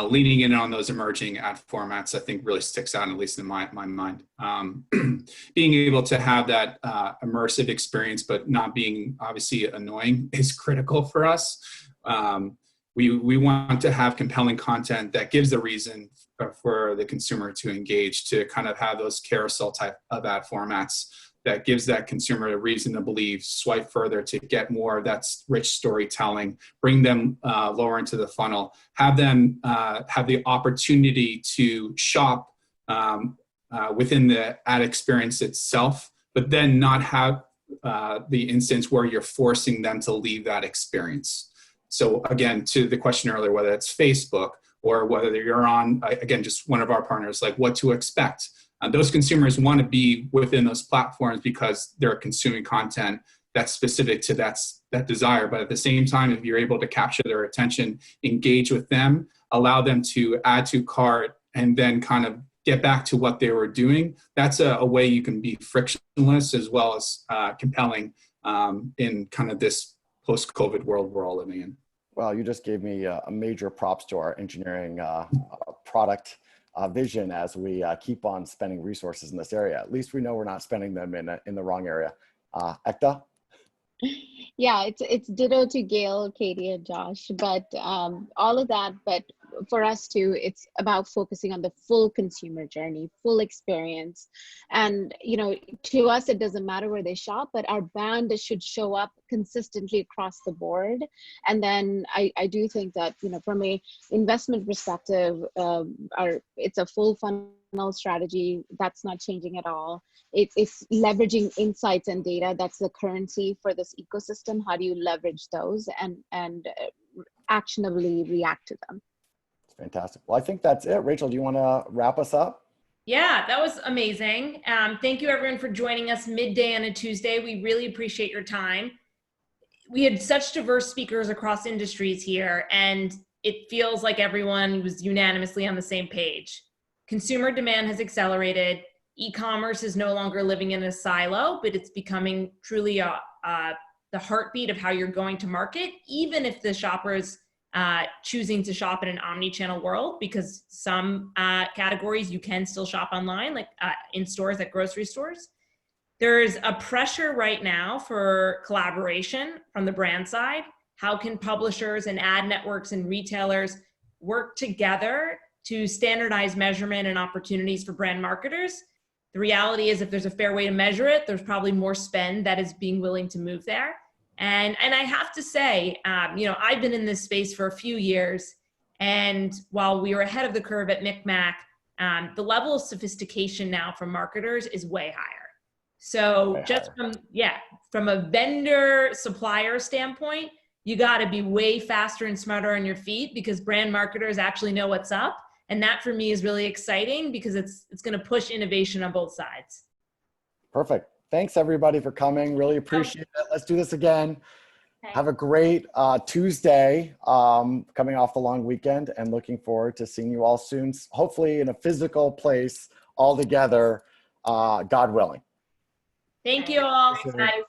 leaning in on those emerging ad formats, I think really sticks out, at least in my mind. Being able to have that immersive experience, but not being obviously annoying, is critical for us. We want to have compelling content that gives a reason for the consumer to engage, to kind of have those carousel type of ad formats that gives that consumer a reason to believe, swipe further to get more of that rich storytelling, bring them lower into the funnel, have them have the opportunity to shop within the ad experience itself, but then not have the instance where you're forcing them to leave that experience. So again, to the question earlier, whether it's Facebook or whether you're on, again, just one of our partners, like What to Expect. Those consumers want to be within those platforms because they're consuming content that's specific to that desire. But at the same time, if you're able to capture their attention, engage with them, allow them to add to cart, and then kind of get back to what they were doing, that's a way you can be frictionless as well as compelling in kind of this post-COVID world we're all living in. Well, you just gave me a major props to our engineering product vision as we keep on spending resources in this area. At least we know we're not spending them in the wrong area. Ekta? Yeah, it's ditto to Gail, Katie, and Josh, but all of that, but for us too, it's about focusing on the full consumer journey, full experience. And, you know, to us, it doesn't matter where they shop, but our brand should show up consistently across the board. And then I do think that, you know, from a investment perspective, it's a full funnel strategy that's not changing at all. It's leveraging insights and data. That's the currency for this ecosystem. How do you leverage those and actionably react to them? Fantastic. Well, I think that's it. Rachel, do you want to wrap us up? Yeah, that was amazing. Thank you everyone for joining us midday on a Tuesday. We really appreciate your time. We had such diverse speakers across industries here, and it feels like everyone was unanimously on the same page. Consumer demand has accelerated. E-commerce is no longer living in a silo, but it's becoming truly the heartbeat of how you're going to market, even if the shopper's choosing to shop in an omni-channel world, because some categories you can still shop online, like in stores at grocery stores. There's a pressure right now for collaboration from the brand side. How can publishers and ad networks and retailers work together to standardize measurement and opportunities for brand marketers? The reality is, if there's a fair way to measure it, there's probably more spend that is being willing to move there. And I have to say, you know, I've been in this space for a few years, and while we were ahead of the curve at MikMak, the level of sophistication now from marketers is way higher. So just from a vendor supplier standpoint, you got to be way faster and smarter on your feet, because brand marketers actually know what's up. And that for me is really exciting, because it's going to push innovation on both sides. Perfect. Thanks everybody for coming. Really appreciate it. Let's do this again. Okay. Have a great Tuesday coming off the long weekend, and looking forward to seeing you all soon, hopefully in a physical place all together, God willing. Thank you all. Thanks, Bye.